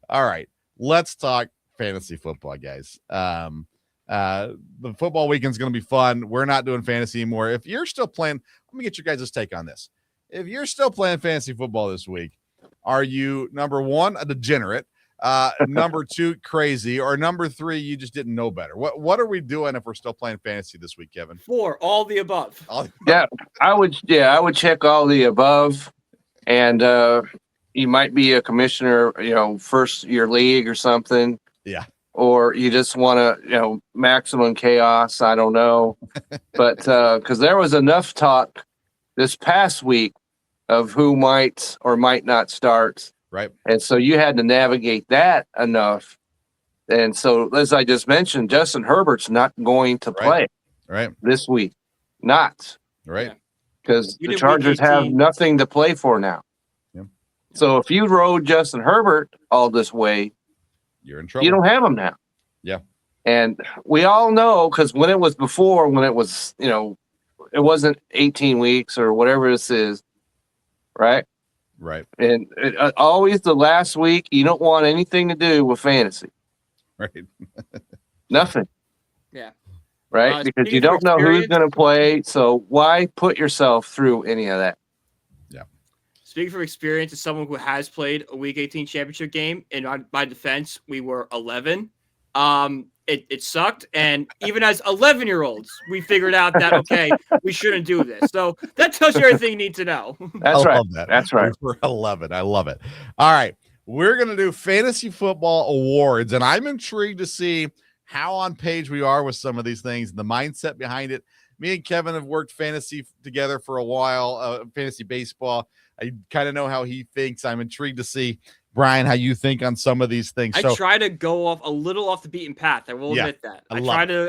All right, let's talk fantasy football, guys. The football weekend's going to be fun. We're not doing fantasy anymore. If you're still playing, let me get your guys' take on this. If you're still playing fantasy football this week, are you, number one, a degenerate, number two, crazy, or number three, you just didn't know better? What are we doing if we're still playing fantasy this week, Kevin? Four, all the above. Yeah, I would check all the above, and you might be a commissioner, first year league or something. Yeah. Or you just want to, maximum chaos. I don't know, but because there was enough talk this past week of who might or might not start. Right. And so you had to navigate that enough. And so, as I just mentioned, Justin Herbert's not going to play this week. Not. Right. Because the Chargers have nothing to play for now. Yeah. So if you rode Justin Herbert all this way, you're in trouble. You don't have him now. Yeah. And we all know, because when it was, it wasn't 18 weeks or whatever this is, right? Right. And always the last week, you don't want anything to do with fantasy. Right. Nothing. Yeah. Right? Because you don't know who's going to play. So why put yourself through any of that? Yeah. Speaking from experience, as someone who has played a Week 18 championship game, in my defense, we were 11. It sucked, and even as 11-year-olds, we figured out that okay, we shouldn't do this. So that tells you everything you need to know. That's right. That's right. We're 11. I love it. All right, we're gonna do fantasy football awards, and I'm intrigued to see how on page we are with some of these things, the mindset behind it. Me and Kevin have worked fantasy together for a while, fantasy baseball. I kind of know how he thinks. I'm intrigued to see, Brian, how you think on some of these things. I try to go a little off the beaten path. I will admit that. I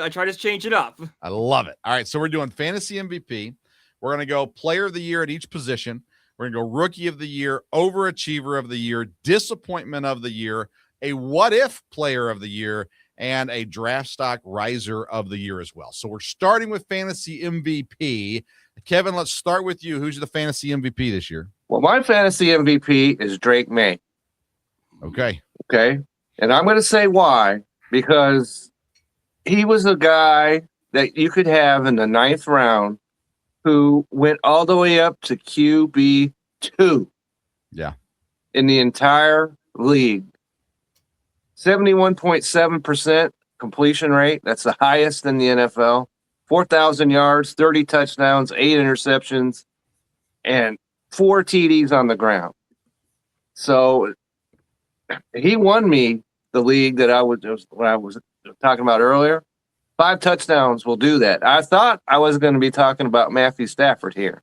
try to change it up. I love it. All right, so we're doing fantasy MVP. We're going to go player of the year at each position. We're going to go rookie of the year, overachiever of the year, disappointment of the year, a what if player of the year, and a draft stock riser of the year as well. So we're starting with fantasy MVP. Kevin, let's start with you. Who's the fantasy MVP this year? Well, my fantasy MVP is Drake May. Okay. And I'm going to say why, because he was a guy that you could have in the 9th round who went all the way up to QB2. Yeah. In the entire league. 71.7% completion rate. That's the highest in the NFL. 4,000 yards, 30 touchdowns, 8 interceptions, and 4 TDs on the ground. So he won me the league that I was talking about earlier. 5 touchdowns will do that. I thought I was going to be talking about Matthew Stafford here,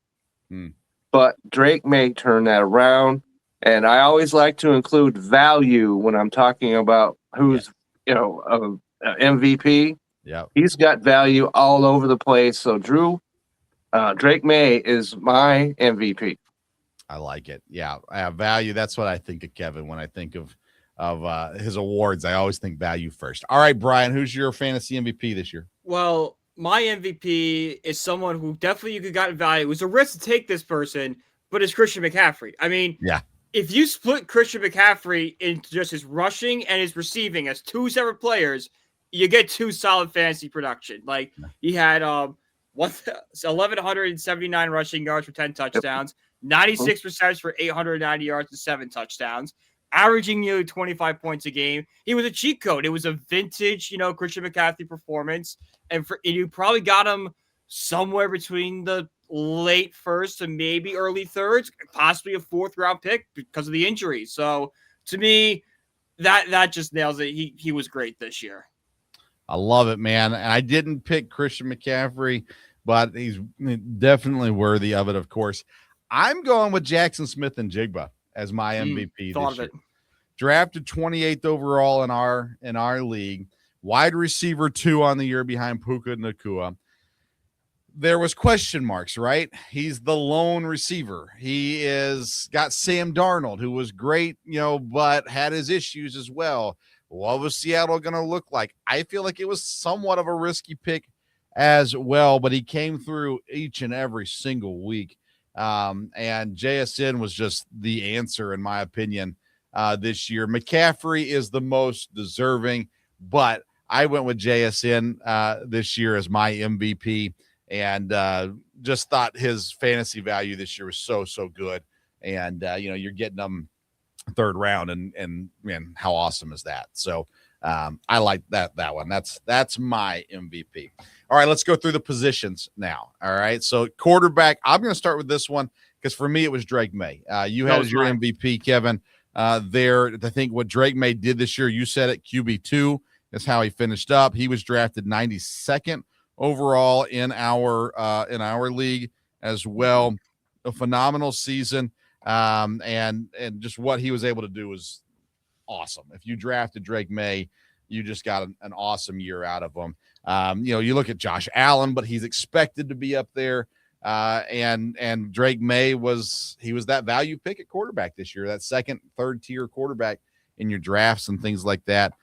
but Drake May turn that around. And I always like to include value when I'm talking about who's, MVP. Yeah, he's got value all over the place. So Drake May is my MVP. I like it. Yeah, I have value. That's what I think of Kevin when I think of his awards. I always think value first. All right, Brian, who's your fantasy MVP this year? Well, my MVP is someone who definitely you could got value. It was a risk to take this person, but it's Christian McCaffrey. I mean, yeah. If you split Christian McCaffrey into just his rushing and his receiving as 2 separate players, you get 2 solid fantasy production. Like he had 1,179 rushing yards for 10 touchdowns, 96 receptions for 890 yards and 7 touchdowns, averaging nearly 25 points a game. He was a cheat code. It was a vintage, Christian McCaffrey performance. And you probably got him somewhere between the late first and maybe early thirds, possibly a 4th round pick because of the injury. So to me, that just nails it. He was great this year. I love it, man. And I didn't pick Christian McCaffrey, but he's definitely worthy of it, of course. I'm going with Jackson Smith and Jigba as my MVP this year. Drafted 28th overall in our league. Wide receiver 2 on the year behind Puka Nacua. there was question marks, right? He's the lone receiver. He is got Sam Darnold, who was great, but had his issues as well. What was Seattle going to look like? I feel like it was somewhat of a risky pick as well, but he came through each and every single week. And JSN was just the answer, in my opinion, this year. McCaffrey is the most deserving, but I went with JSN this year as my MVP, and just thought his fantasy value this year was so good. And you're getting them third round, and man, how awesome is that? So I like that one. That's my MVP. All right, let's go through the positions now. All right, so quarterback, I'm going to start with this one because for me it was Drake May. You had as your MVP, Kevin. There, I think what Drake May did this year, you said it, QB2 is how he finished up. He was drafted 92nd overall in our league as well. A phenomenal season, and just what he was able to do was awesome. If you drafted Drake May, you just got an awesome year out of him. You look at Josh Allen, but he's expected to be up there. And Drake May was that value pick at quarterback this year, that second, third tier quarterback in your drafts and things like that.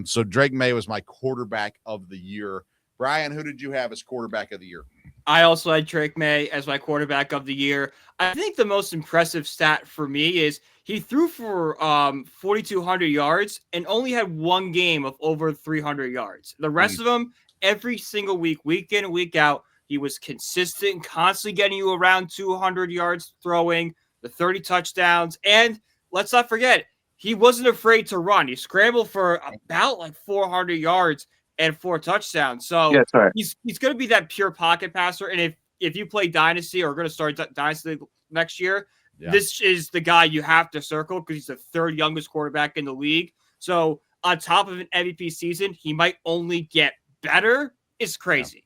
So Drake May was my quarterback of the year. Brian, who did you have as quarterback of the year? I also had Drake May as my quarterback of the year. I think the most impressive stat for me is he threw for 4,200 yards and only had one game of over 300 yards. The rest of them, every single week in and week out, he was consistent, constantly getting you around 200 yards throwing, the 30 touchdowns. And let's not forget, he wasn't afraid to run. He scrambled for about 400 yards and 4 touchdowns. So yeah, right. He's going to be that pure pocket passer. And if you play Dynasty or are going to start Dynasty next year, this is the guy you have to circle because he's the third youngest quarterback in the league. So on top of an MVP season, he might only get better. It's crazy.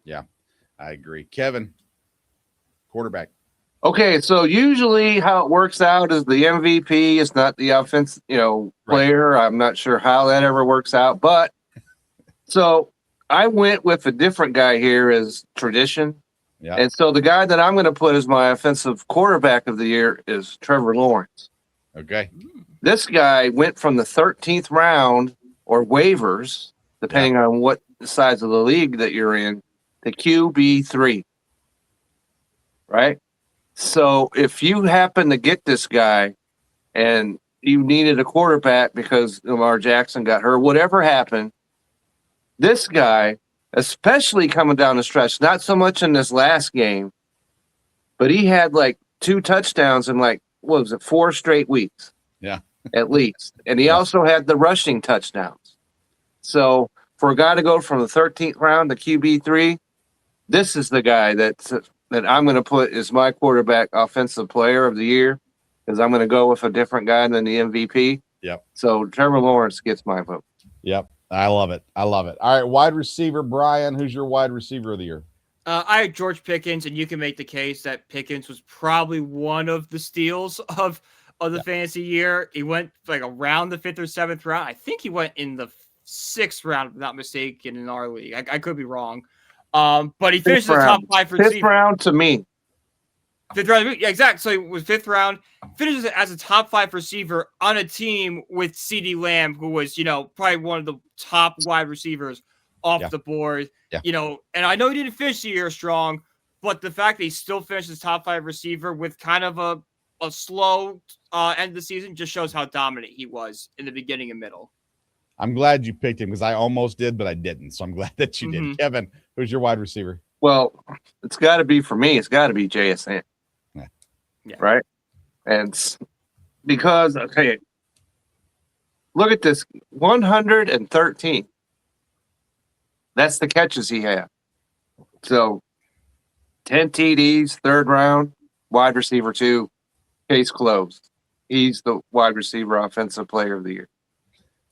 Yeah, I agree. Kevin, quarterback. Okay, so usually how it works out is the MVP is not the offense, player. Right. I'm not sure how that ever works out, but so I went with a different guy here as tradition. Yeah. And so the guy that I'm going to put as my offensive quarterback of the year is Trevor Lawrence. Okay. This guy went from the 13th round or waivers, depending on what size of the league that you're in, to QB3. Right? So if you happen to get this guy and you needed a quarterback because Lamar Jackson got hurt, whatever happened, this guy, especially coming down the stretch, not so much in this last game, but he had 2 touchdowns in 4 straight weeks. Yeah. At least. And he also had the rushing touchdowns. So for a guy to go from the 13th round to QB3, this is the guy that I'm going to put as my quarterback offensive player of the year, because I'm going to go with a different guy than the MVP. Yep. So Trevor Lawrence gets my vote. Yep. I love it. All right, wide receiver, Brian, who's your wide receiver of the year? I had George Pickens, and you can make the case that Pickens was probably one of the steals of the fantasy year. He went around the 5th or 7th round. I think he went in the 6th round, if I'm not mistaken, in our league. I could be wrong. But he finished the top 5 receiver. 5th round to me. 5th round, yeah, exactly. So he was 5th round, finishes as a top 5 receiver on a team with CeeDee Lamb, who was, probably one of the top wide receivers off the board. Yeah. And I know he didn't finish the year strong, but the fact that he still finished as top 5 receiver with kind of a slow end of the season just shows how dominant he was in the beginning and middle. I'm glad you picked him because I almost did, but I didn't. So I'm glad that you did. Kevin, who's your wide receiver? Well, it's got to be, for me, it's got to be JSN. Yeah. Right? And because, okay, look at this, 113. That's the catches he had. So 10 TDs, 3rd round, wide receiver 2, case closed. He's the wide receiver offensive player of the year.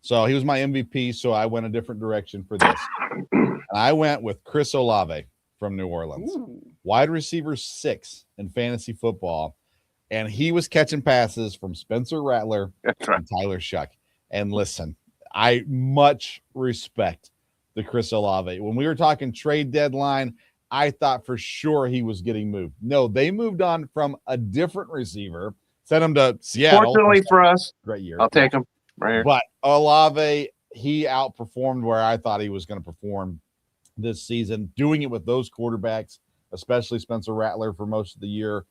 So he was my MVP, so I went a different direction for this. And I went with Chris Olave from New Orleans. Ooh. Wide receiver 6 in fantasy football. And he was catching passes from Spencer Rattler and Tyler Shuck. And listen, I much respect the Chris Olave. When we were talking trade deadline, I thought for sure he was getting moved. No, they moved on from a different receiver, sent him to Seattle. Fortunately for us, great year. I'll take him right here. But Olave, he outperformed where I thought he was going to perform this season, doing it with those quarterbacks, especially Spencer Rattler for most of the year.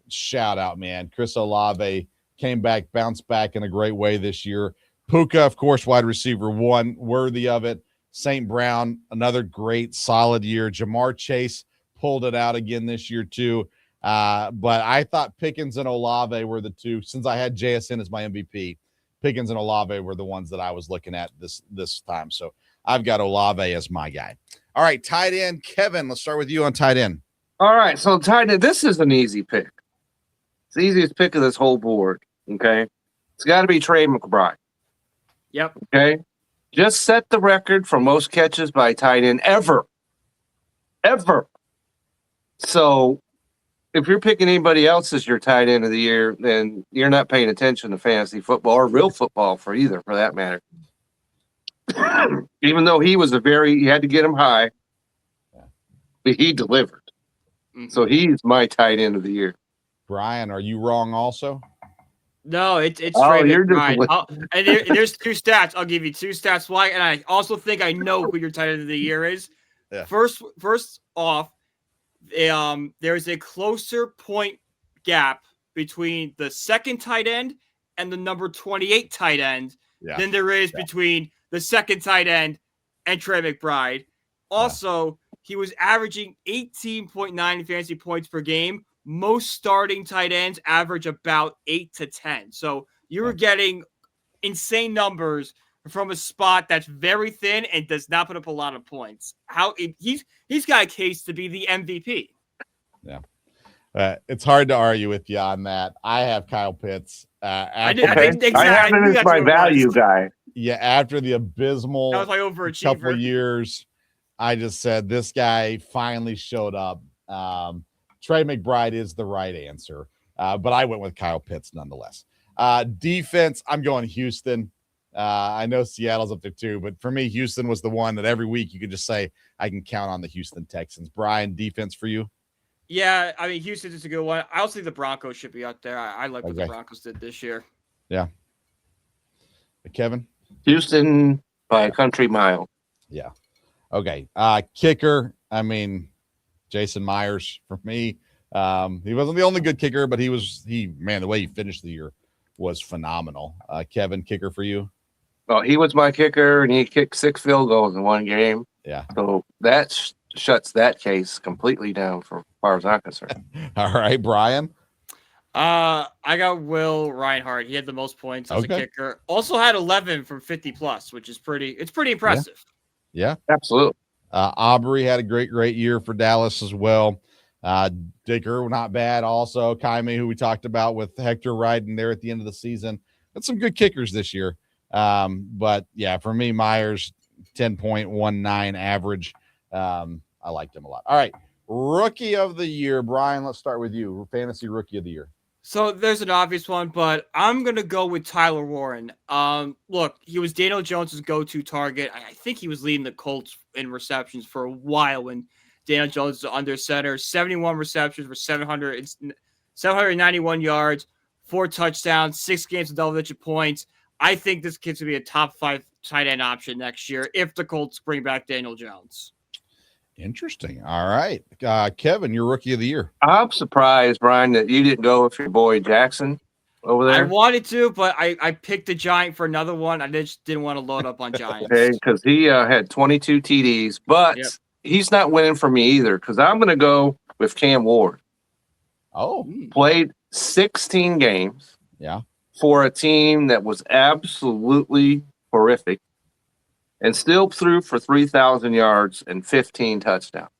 Shout out, man. Chris Olave came back, bounced back in a great way this year. Puka, of course, wide receiver 1, worthy of it. St. Brown, another great, solid year. Jamar Chase pulled it out again this year, too. But I thought Pickens and Olave were the two, since I had JSN as my MVP. Pickens and Olave were the ones that I was looking at this time. So I've got Olave as my guy. All right, tight end. Kevin, let's start with you on tight end. All right, so tight end, this is an easy pick. It's the easiest pick of this whole board, okay? It's got to be Trey McBride. Yep. Okay? Just set the record for most catches by tight end ever. Ever. So if you're picking anybody else as your tight end of the year, then you're not paying attention to fantasy football or real football for that matter. Even though he had to get him high, but he delivered. So he's my tight end of the year. Brian, are you wrong also? No, it's Trey you're McBride. And there's 2 stats. I'll give you 2 stats why, and I also think I know who your tight end of the year is. Yeah. First off, there's a closer point gap between the second tight end and the number 28 tight end than there is between the second tight end and Trey McBride. Also, he was averaging 18.9 fantasy points per game. Most starting tight ends average about 8 to 10. So you were getting insane numbers from a spot that's very thin and does not put up a lot of points. He's got a case to be the MVP. Yeah. It's hard to argue with you on that. I have Kyle Pitts. I have him as my value guy. Yeah, after the abysmal that was my overachiever. couple years, I just said this guy finally showed up. Trey McBride is the right answer, but I went with Kyle Pitts nonetheless. Defense, I'm going Houston. I know Seattle's up there too, but for me, Houston was the one that every week you could just say, I can count on the Houston Texans. Brian, defense for you? Yeah, I mean, Houston is a good one. I also think the Broncos should be up there. I like what the Broncos did this year. Yeah. Kevin? Houston by a country mile. Yeah. Okay. Kicker, I mean, Jason Myers for me. He wasn't the only good kicker, but the way he finished the year was phenomenal. Kevin, kicker for you? Well, he was my kicker, and he kicked 6 field goals in one game. Yeah. So that shuts that case completely down for as far as I'm concerned. All right, Brian? I got Will Reinhardt. He had the most points as a kicker. Also had 11 from 50+, which is pretty impressive. Yeah. Absolutely. Aubrey had a great year for Dallas as well. Dicker, not bad. Also, Kaime, who we talked about with Hector riding there at the end of the season. Got some good kickers this year. But yeah, for me, Myers, 10.19 average. I liked him a lot. All right. Rookie of the year. Brian, let's start with you. Fantasy rookie of the year. So there's an obvious one, but I'm going to go with Tyler Warren. Look, he was Daniel Jones's go-to target. I think he was leading the Colts in receptions for a while when Daniel Jones was under center. 71 receptions for 791 yards, 4 touchdowns, 6 games of double-digit points. I think this kid's going to be a top 5 tight end option next year if the Colts bring back Daniel Jones. Interesting. All right. Kevin, your rookie of the year. I'm surprised, Brian, that you didn't go with your boy Jackson over there. I wanted to, but I picked a Giant for another one. I just didn't want to load up on Giants. Okay, because he had 22 TDs, but he's not winning for me either because I'm going to go with Cam Ward. Oh. Played 16 games. Yeah. For a team that was absolutely horrific. And still threw for 3,000 yards and 15 touchdowns.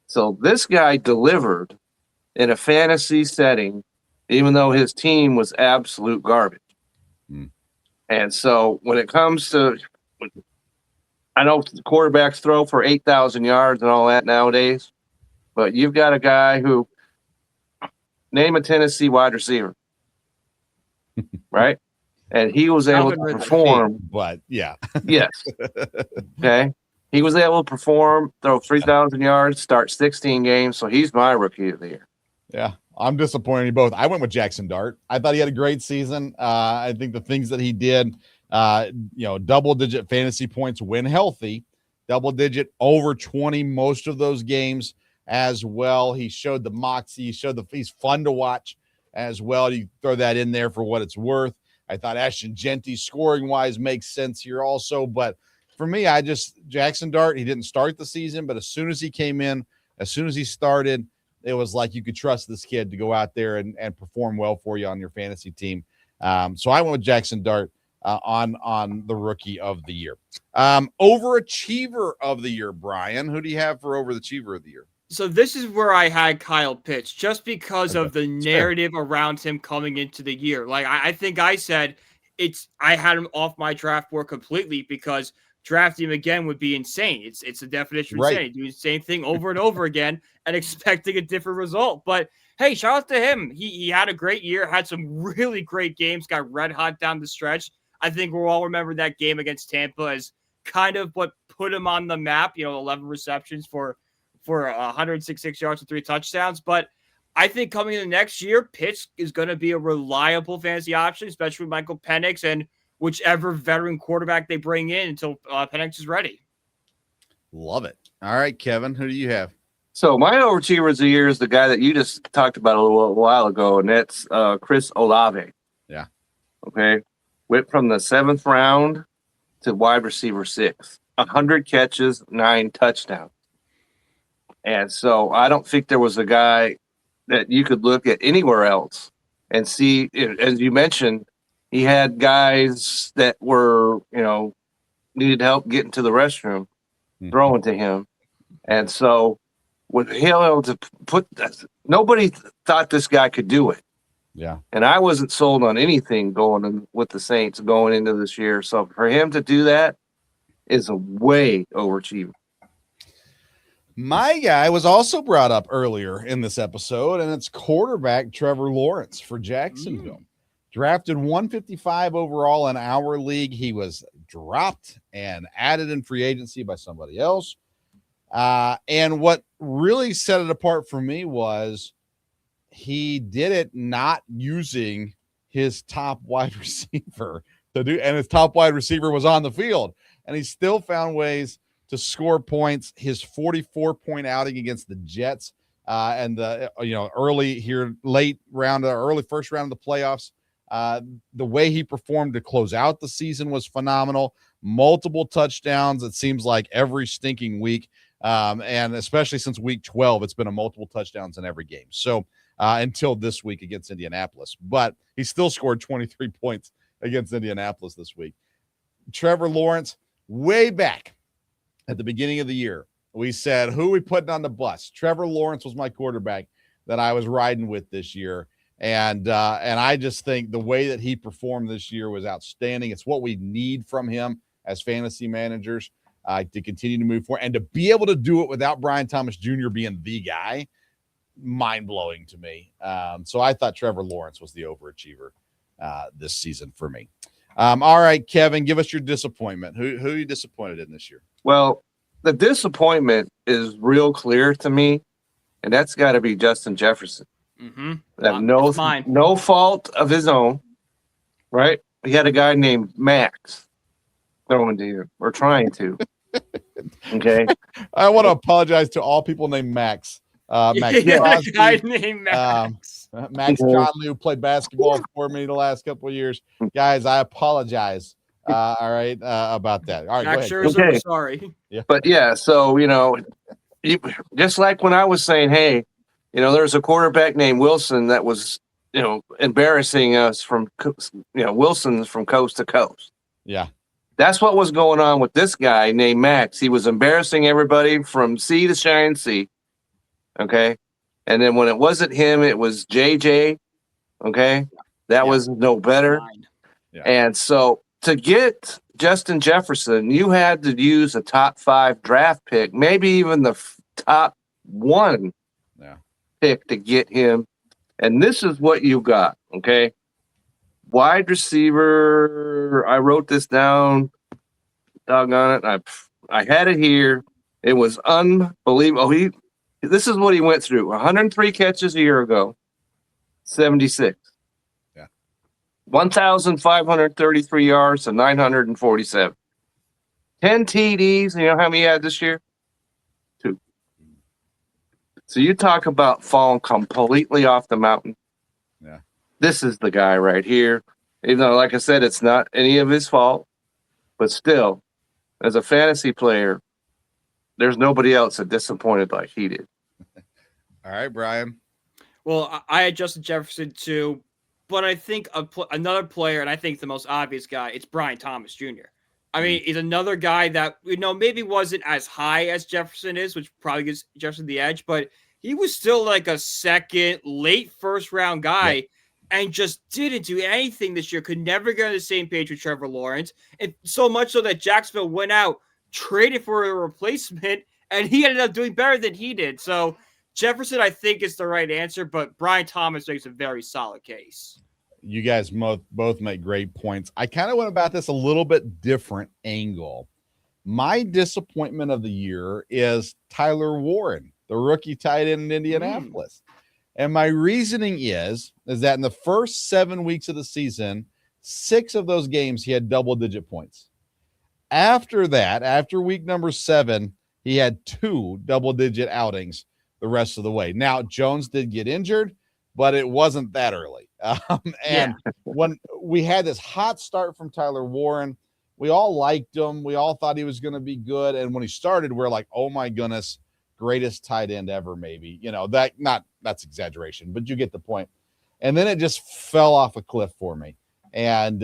So this guy delivered in a fantasy setting, even though his team was absolute garbage. And so when it comes to, I know the quarterbacks throw for 8,000 yards and all that nowadays, but you've got a guy who, name a Tennessee wide receiver, right? And he was able to perform. But yeah. Yes. Okay. he was able to perform, throw 3,000 yards, start 16 games. So he's my rookie of the year. Yeah, I'm disappointed in you both. I went with Jackson Dart. I thought he had a great season. I think the things that he did, double-digit fantasy points when healthy, double-digit over 20 most of those games as well. He showed the moxie. He's fun to watch as well. You throw that in there for what it's worth. I thought Ashton Genty scoring-wise makes sense here also. But for me, Jackson Dart, he didn't start the season, but as soon as he came in, as soon as he started, it was like you could trust this kid to go out there and perform well for you on your fantasy team. So I went with Jackson Dart on the rookie of the year. Overachiever of the year, Brian. Who do you have for overachiever of the year? So this is where I had Kyle Pitts, just because of the narrative around him coming into the year. Like I think I said, I had him off my draft board completely because drafting him again would be insane. It's the definition of insanity, doing the same thing over and over again and expecting a different result. But hey, shout out to him. He had a great year, had some really great games, got red hot down the stretch. I think we'll all remember that game against Tampa as kind of what put him on the map. 11 receptions for 166 yards and 3 touchdowns. But I think coming into next year, Pitts is going to be a reliable fantasy option, especially with Michael Penix and whichever veteran quarterback they bring in until Penix is ready. Love it. All right, Kevin, who do you have? So my overachiever of the year is the guy that you just talked about a little while ago, and that's Chris Olave. Yeah. Okay. Went from the 7th round to wide receiver 6. 100 catches, 9 touchdowns. And so I don't think there was a guy that you could look at anywhere else and see, as you mentioned, he had guys that were, needed help getting to the restroom, throwing to him. And so with him able to nobody thought this guy could do it. Yeah. And I wasn't sold on anything going with the Saints going into this year. So for him to do that is a way overachiever. My guy was also brought up earlier in this episode, and it's quarterback Trevor Lawrence for Jacksonville. Drafted 155 overall in our league. He was dropped and added in free agency by somebody else. And what really set it apart for me was he did it not using his top wide receiver to do, and his top wide receiver was on the field, and he still found ways to score points. His 44-point outing against the Jets and the early first round of the playoffs. The way he performed to close out the season was phenomenal. Multiple touchdowns. It seems like every stinking week. And especially since week 12, it's been a multiple touchdowns in every game. So until this week against Indianapolis, but he still scored 23 points against Indianapolis this week. Trevor Lawrence, way back at the beginning of the year, we said, who are we putting on the bus? Trevor Lawrence was my quarterback that I was riding with this year. And I just think the way that he performed this year was outstanding. It's what we need from him as fantasy managers to continue to move forward and to be able to do it without Brian Thomas Jr. being the guy. Mind-blowing to me. So I thought Trevor Lawrence was the overachiever this season for me. All right, Kevin, give us your disappointment. Who are you disappointed in this year? Well, the disappointment is real clear to me, and that's got to be Justin Jefferson. No fault of his own, right? He had a guy named Max throwing to you or trying to. Okay. I want to apologize to all people named Max. Max Crosby, guy named Max. Max Conley, who played basketball for me the last couple of years. Guys, I apologize. All right, about that. All right, Max go ahead. Scherzer, sorry. Yeah. But yeah, so just like when I was saying, hey, there's a quarterback named Wilson that was, embarrassing us from, Wilson's from coast to coast. Yeah. That's what was going on with this guy named Max. He was embarrassing everybody from sea to shining sea. Okay. And then when it wasn't him, it was JJ. Okay. That was no better. Yeah. And so to get Justin Jefferson, you had to use a top 5 draft pick, maybe even the top 1 pick to get him. And this is what you got. Okay. Wide receiver. I wrote this down. Doggone it. I had it here. It was unbelievable. This is what he went through. 103 catches a year ago, 76. Yeah. 1,533 yards to 947. 10 TDs. You know how many he had this year? 2. So you talk about falling completely off the mountain. Yeah. This is the guy right here. Even though, like I said, it's not any of his fault, but still, as a fantasy player, there's nobody else that disappointed like he did. All right, Brian. Well, I had Justin Jefferson too, but I think another player, and I think the most obvious guy, it's Brian Thomas Jr. I mean, he's another guy that, maybe wasn't as high as Jefferson is, which probably gives Jefferson the edge, but he was still like a second, late first round guy and just didn't do anything this year. Could never get on the same page with Trevor Lawrence. And so much so that Jacksonville went out, traded for a replacement, and he ended up doing better than he did. So Jefferson, I think, is the right answer, but Brian Thomas makes a very solid case. You guys both make great points. I kind of went about this a little bit different angle. My disappointment of the year is Tyler Warren, the rookie tight end in Indianapolis. And my reasoning is that in the first 7 weeks of the season, 6 of those games, he had double-digit points. After that, after week number 7, he had 2 double-digit outings the rest of the way. Now, Jones did get injured, but it wasn't that early. When we had this hot start from Tyler Warren, we all liked him. We all thought he was going to be good. And when he started, we're like, oh my goodness, greatest tight end ever, maybe. That's exaggeration, but you get the point. And then it just fell off a cliff for me. And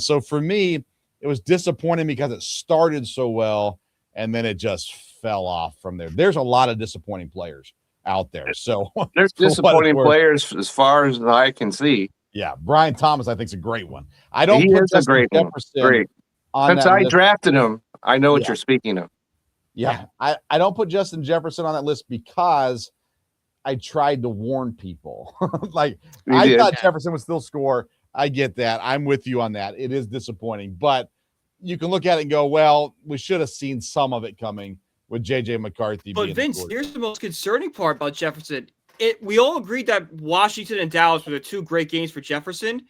so for me, it was disappointing because it started so well, and then it just fell off from there. There's a lot of disappointing players out there. So there's disappointing players as far as I can see. Yeah, Brian Thomas, I think, is a great one. I don't he put is a great one. Great. Since I drafted him, I know what you're speaking of. Yeah, I don't put Justin Jefferson on that list because I tried to warn people. I thought Jefferson would still score. I get that. I'm with you on that. It is disappointing, but you can look at it and go, well, we should have seen some of it coming with J.J. McCarthy. But Vince, here's the most concerning part about Jefferson. We all agreed that Washington and Dallas were the 2 great games for Jefferson,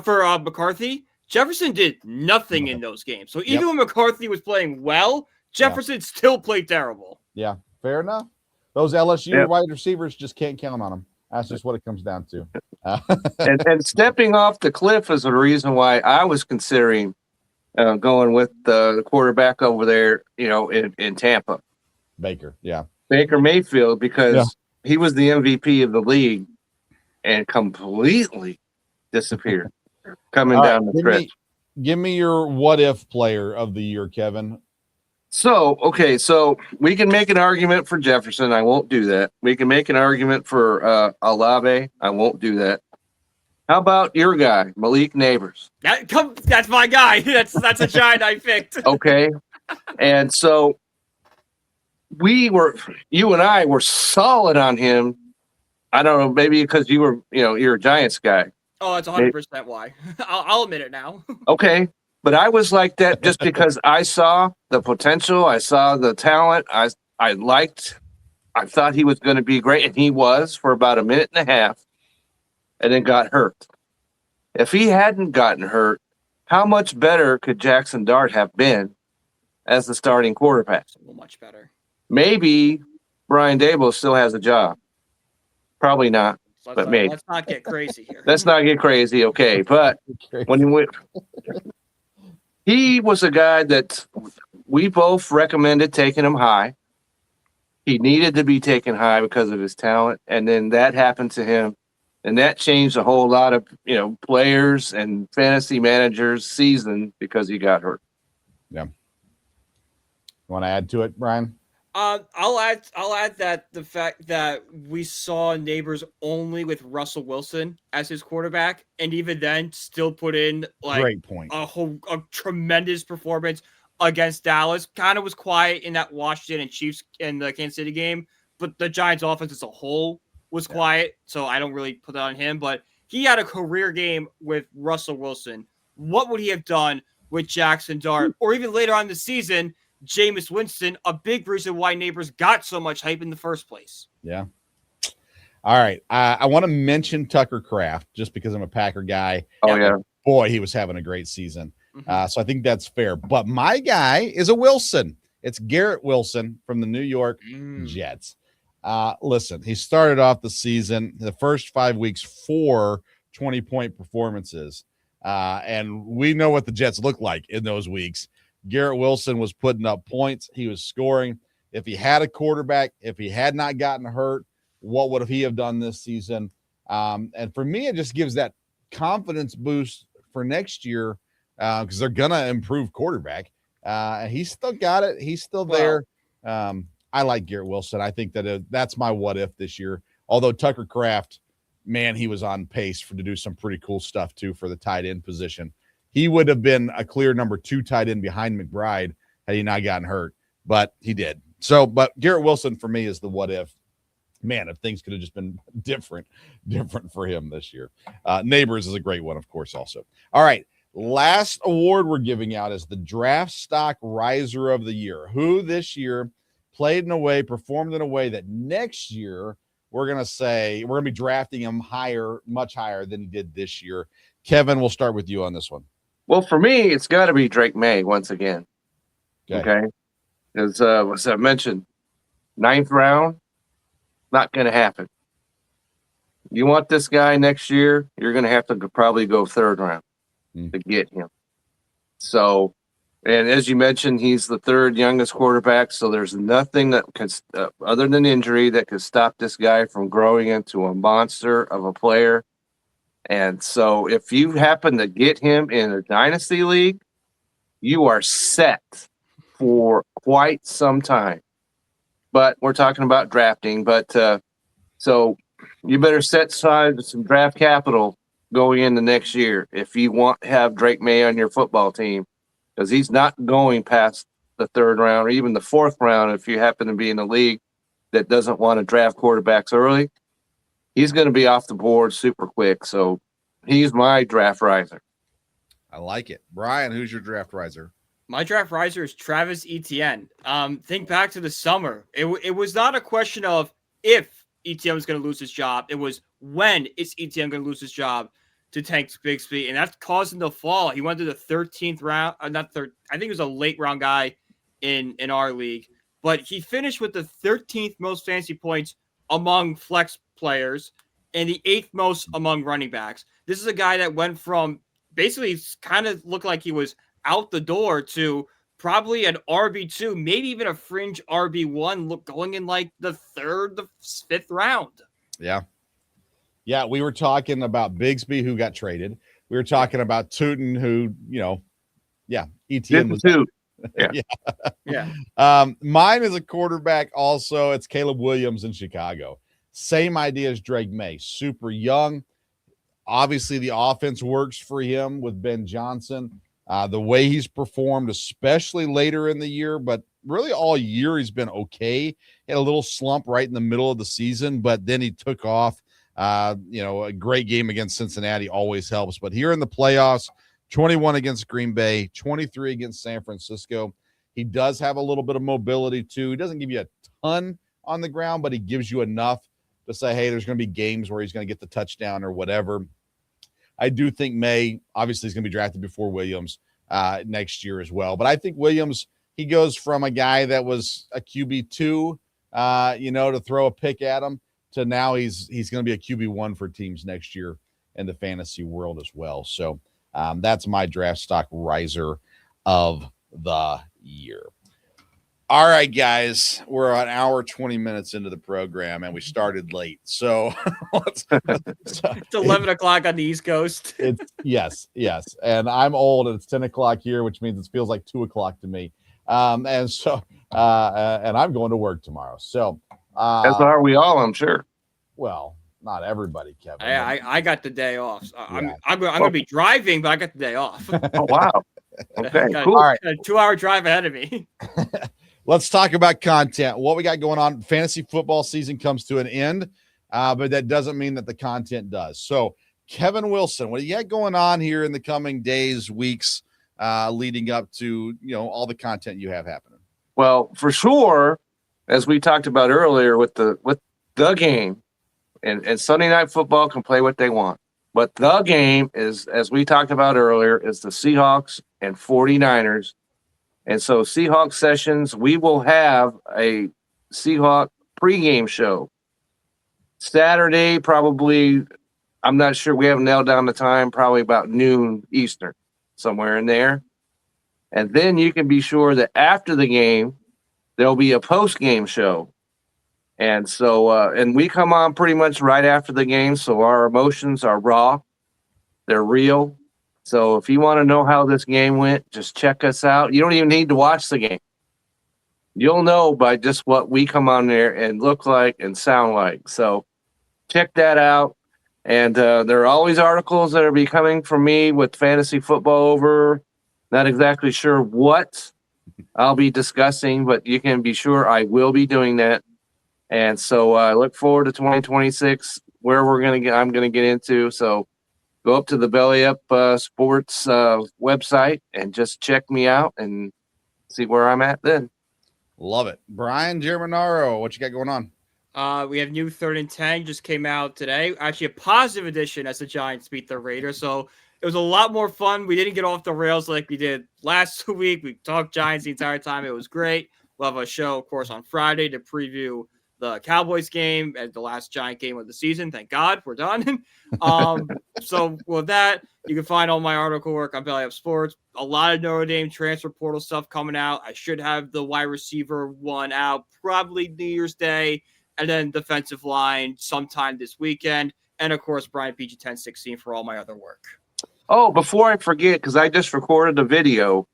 for McCarthy. Jefferson did nothing in those games. So even when McCarthy was playing well, Jefferson still played terrible. Yeah, fair enough. Those LSU wide receivers just can't count on them. That's just what it comes down to. and stepping off the cliff is the reason why I was considering going with the quarterback over there, in Tampa. Baker Mayfield, because he was the MVP of the league and completely disappeared coming down the stretch. Give me your what-if player of the year, Kevin. So we can make an argument for Jefferson. I won't do that. We can make an argument for Olave. I won't do that. How about your guy, Malik Neighbors? That's my guy. That's a giant I picked. Okay. And so you and I were solid on him. I don't know, maybe because you're a Giants guy. Oh, that's 100% why. I'll admit it now. Okay. But I was like that just because I saw the potential. I saw the talent. I thought he was going to be great, and he was for about a minute and a half, and then got hurt. If he hadn't gotten hurt, how much better could Jackson Dart have been as the starting quarterback? So much better. Maybe Brian Daboll still has a job. Probably not, but maybe. Let's not get crazy here. Let's not get crazy, okay. But when he went... He was a guy that we both recommended taking him high. He needed to be taken high because of his talent, and then that happened to him, and that changed a whole lot of players and fantasy managers' season because he got hurt. Yeah. You want to add to it, Brian? I'll add that the fact that we saw Neighbors only with Russell Wilson as his quarterback, and even then still put in great point. a tremendous performance against Dallas. Kind of was quiet in that Washington and Chiefs and the Kansas City game, but the Giants offense as a whole was quiet, so I don't really put that on him. But he had a career game with Russell Wilson. What would he have done with Jackson Dart, or even later on in the season? Jameis Winston, a big reason why Neighbors got so much hype in the first place. Yeah. All right. I want to mention Tucker Kraft just because I'm a Packer guy. Oh, yeah. Boy, he was having a great season. So I think that's fair. But my guy is a Wilson. It's Garrett Wilson from the New York Jets. Listen, he started off the season, the first 5 weeks, 4 20-point performances. And we know what the Jets look like in those weeks. Garrett Wilson was putting up points. He was scoring. If he had a quarterback, if he had not gotten hurt, what would he have done this season? And for me, it just gives that confidence boost for next year because they're going to improve quarterback. He's still got it. He's still there. I like Garrett Wilson. I think that that's my what if this year. Although Tucker Kraft, man, he was on pace to do some pretty cool stuff too for the tight end position. He would have been a clear number 2 tight end behind McBride had he not gotten hurt, but he did. So, but Garrett Wilson for me is the what if. Man, if things could have just been different for him this year. Neighbors is a great one, of course, also. All right. Last award we're giving out is the Draft Stock Riser of the Year. Who this year played in a way, performed in a way that next year we're going to be drafting him higher, much higher than he did this year. Kevin, we'll start with you on this one. Well, for me, it's got to be Drake May once again. Okay. As I mentioned, 9th round, not going to happen. You want this guy next year, you're going to have to probably go 3rd round to get him. So, and as you mentioned, he's the 3rd youngest quarterback. So there's nothing that could, other than injury, that could stop this guy from growing into a monster of a player. And so if you happen to get him in a dynasty league, you are set for quite some time. But we're talking about drafting. But so you better set aside some draft capital going into next year if you want to have Drake May on your football team, because he's not going past the 3rd round or even the 4th round. If you happen to be in a league that doesn't want to draft quarterbacks early, he's going to be off the board super quick. So he's my draft riser. I like it. Brian, who's your draft riser? My draft riser is Travis Etienne. Think back to the summer. It was not a question of if Etienne was going to lose his job. It was when is Etienne going to lose his job to Tank Bigsby, and that caused him to fall. He went to the 13th round. Not third. I think he was a late round guy in our league, but he finished with the 13th most fantasy points among flex players and the 8th most among running backs. This is a guy that went from basically kind of looked like he was out the door to probably an RB2, maybe even a fringe RB1 going in like the 3rd, the 5th round. Yeah. Yeah. We were talking about Bigsby, who got traded. We were talking about Tootin, who, Etienne was. Yeah. Mine is a quarterback also. It's Caleb Williams in Chicago. Same idea as Drake May. Super young. Obviously, the offense works for him with Ben Johnson. The way he's performed, especially later in the year, but really all year he's been okay. He had a little slump right in the middle of the season, but then he took off. A great game against Cincinnati always helps. But here in the playoffs, 21 against Green Bay, 23 against San Francisco. He does have a little bit of mobility too. He doesn't give you a ton on the ground, but he gives you enough to say, hey, there's going to be games where he's going to get the touchdown or whatever. I do think May obviously is going to be drafted before Williams next year as well. But I think Williams, he goes from a guy that was a QB2, to throw a pick at him to now he's going to be a QB1 for teams next year in the fantasy world as well. So that's my draft stock riser of the year. All right, guys, we're an hour, 20 minutes into the program, and we started late. So it's 11 o'clock on the East Coast. Yes. And I'm old, and it's 10 o'clock here, which means it feels like 2 o'clock to me. And I'm going to work tomorrow. So as are we all, I'm sure. Well, not everybody, Kevin. I got the day off. So I'm going to be driving, but I got the day off. Oh, wow. Okay, cool. All right. A 2-hour drive ahead of me. Let's talk about content. What we got going on. Fantasy football season comes to an end, but that doesn't mean that the content does. So, Kevin Wilson, what do you got going on here in the coming days, weeks, leading up to all the content you have happening? Well, for sure, as we talked about earlier with the game, and Sunday Night Football can play what they want. But the game is, as we talked about earlier, is the Seahawks and 49ers. And so Seahawks sessions, we will have a Seahawk pregame show. Saturday, probably, I'm not sure. We haven't nailed down the time, probably about noon Eastern, somewhere in there. And then you can be sure that after the game, there'll be a post-game show. And so, and we come on pretty much right after the game. So our emotions are raw. They're real. So if you want to know how this game went, just check us out. You don't even need to watch the game. You'll know by just what we come on there and look like and sound like. So check that out. And there are always articles that are be coming from me with fantasy football over. Not exactly sure what I'll be discussing, but you can be sure I will be doing that. And so I look forward to 2026, where I'm going to get into. So go up to the Belly Up Sports website and just check me out and see where I'm at then. Love it. Brian Germaro, what you got going on? We have new 3rd and 10 just came out today. Actually, a positive edition as the Giants beat the Raiders. So it was a lot more fun. We didn't get off the rails like we did last week. We talked Giants the entire time. It was great. We'll have a show, of course, on Friday to preview the Cowboys game and the last Giant game of the season. Thank God we're done. So with that, you can find all my article work on Belly Up Sports. A lot of Notre Dame transfer portal stuff coming out. I should have the wide receiver one out probably New Year's Day, and then defensive line sometime this weekend. And of course, Brian PG 1016 for all my other work. Oh, before I forget, because I just recorded a video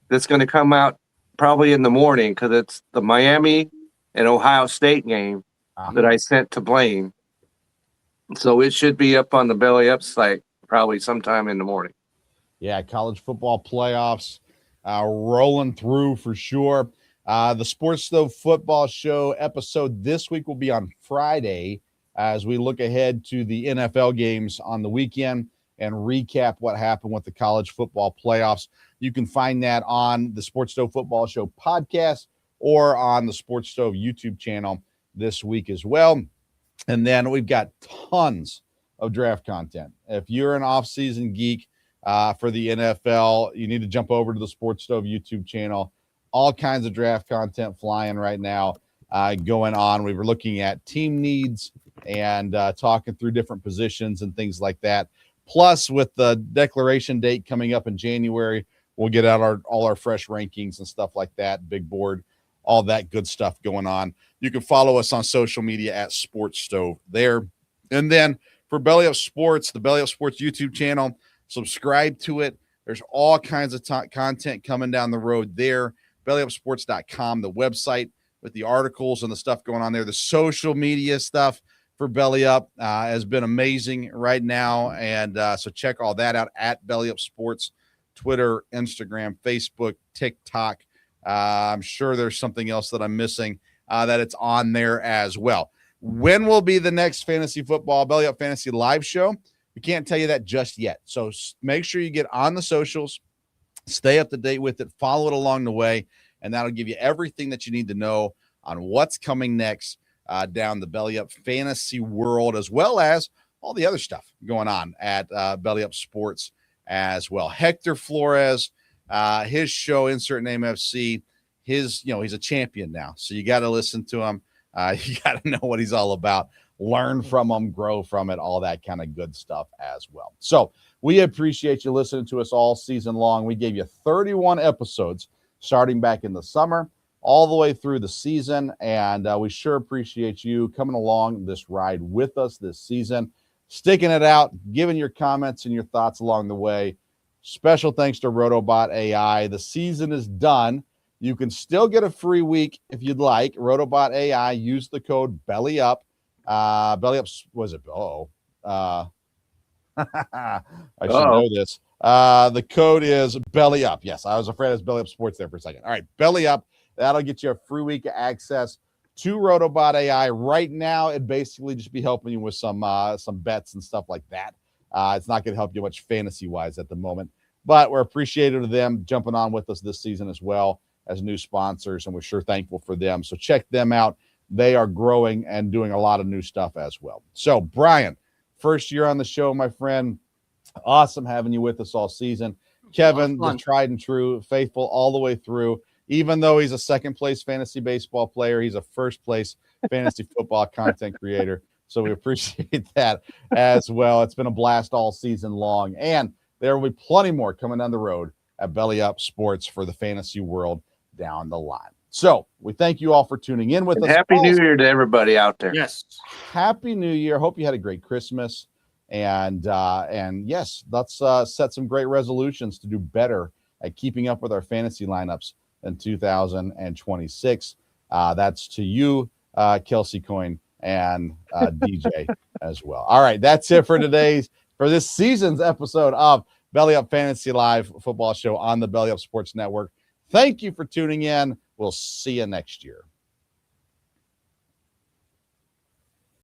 that's going to come out probably in the morning, because it's the Miami and Ohio State game that I sent to Blaine. So it should be up on the Belly Up site probably sometime in the morning. Yeah, college football playoffs rolling through for sure. The Sports Stove Football Show episode this week will be on Friday as we look ahead to the NFL games on the weekend and recap what happened with the college football playoffs. You can find that on the Sports Stove Football Show podcast or on the Sports Stove YouTube channel this week as well. And then we've got tons of draft content. If you're an off-season geek for the NFL, you need to jump over to the Sports Stove YouTube channel. All kinds of draft content flying right now going on. We were looking at team needs and talking through different positions and things like that. Plus, with the declaration date coming up in January, we'll get out all our fresh rankings and stuff like that, big board, all that good stuff going on. You can follow us on social media at Sports Stove there. And then for Belly Up Sports, the Belly Up Sports YouTube channel, subscribe to it. There's all kinds of content coming down the road there. BellyUpSports.com, the website with the articles and the stuff going on there. The social media stuff for Belly Up has been amazing right now. And so check all that out at Belly Up Sports, Twitter, Instagram, Facebook, TikTok. I'm sure there's something else that I'm missing that it's on there as well. When will be the next fantasy football Belly Up Fantasy live show? We can't tell you that just yet. So make sure you get on the socials, stay up to date with it, follow it along the way, and that'll give you everything that you need to know on what's coming next down the Belly Up fantasy world, as well as all the other stuff going on at Belly Up Sports as well. Hector Flores, his show, Insert Name FC, he's a champion now. So you got to listen to him. You got to know what he's all about, learn from him, grow from it, all that kind of good stuff as well. So we appreciate you listening to us all season long. We gave you 31 episodes starting back in the summer, all the way through the season. And we sure appreciate you coming along this ride with us this season, sticking it out, giving your comments and your thoughts along the way. Special thanks to Rotobot AI. The season is done. You can still get a free week if you'd like. Rotobot AI, use the code BELLYUP. BELLYUP, was it? I should know this. The code is BELLYUP. Yes, I was afraid it was Belly Up Sports there for a second. All right, BELLYUP. That'll get you a free week of access to Rotobot AI. Right now, it basically just be helping you with some bets and stuff like that. It's not going to help you much fantasy-wise at the moment, but we're appreciative of them jumping on with us this season as well. as new sponsors, and we're sure thankful for them. So check them out. They are growing and doing a lot of new stuff as well. So, Brian, first year on the show, my friend. Awesome having you with us all season. Kevin, the tried and true, faithful all the way through. Even though he's a second-place fantasy baseball player, he's a first-place fantasy football content creator. So we appreciate that as well. It's been a blast all season long. And there will be plenty more coming down the road at Belly Up Sports for the fantasy world down the line. So we thank you all for tuning in with us. Happy New Year to everybody out there. Yes. Happy New Year. Hope you had a great Christmas. And yes, let's set some great resolutions to do better at keeping up with our fantasy lineups in 2026. That's to you, Kelsey Coyne, and DJ as well. All right, that's it for this season's episode of Belly Up Fantasy Live Football Show on the Belly Up Sports Network. Thank you for tuning in. We'll see you next year.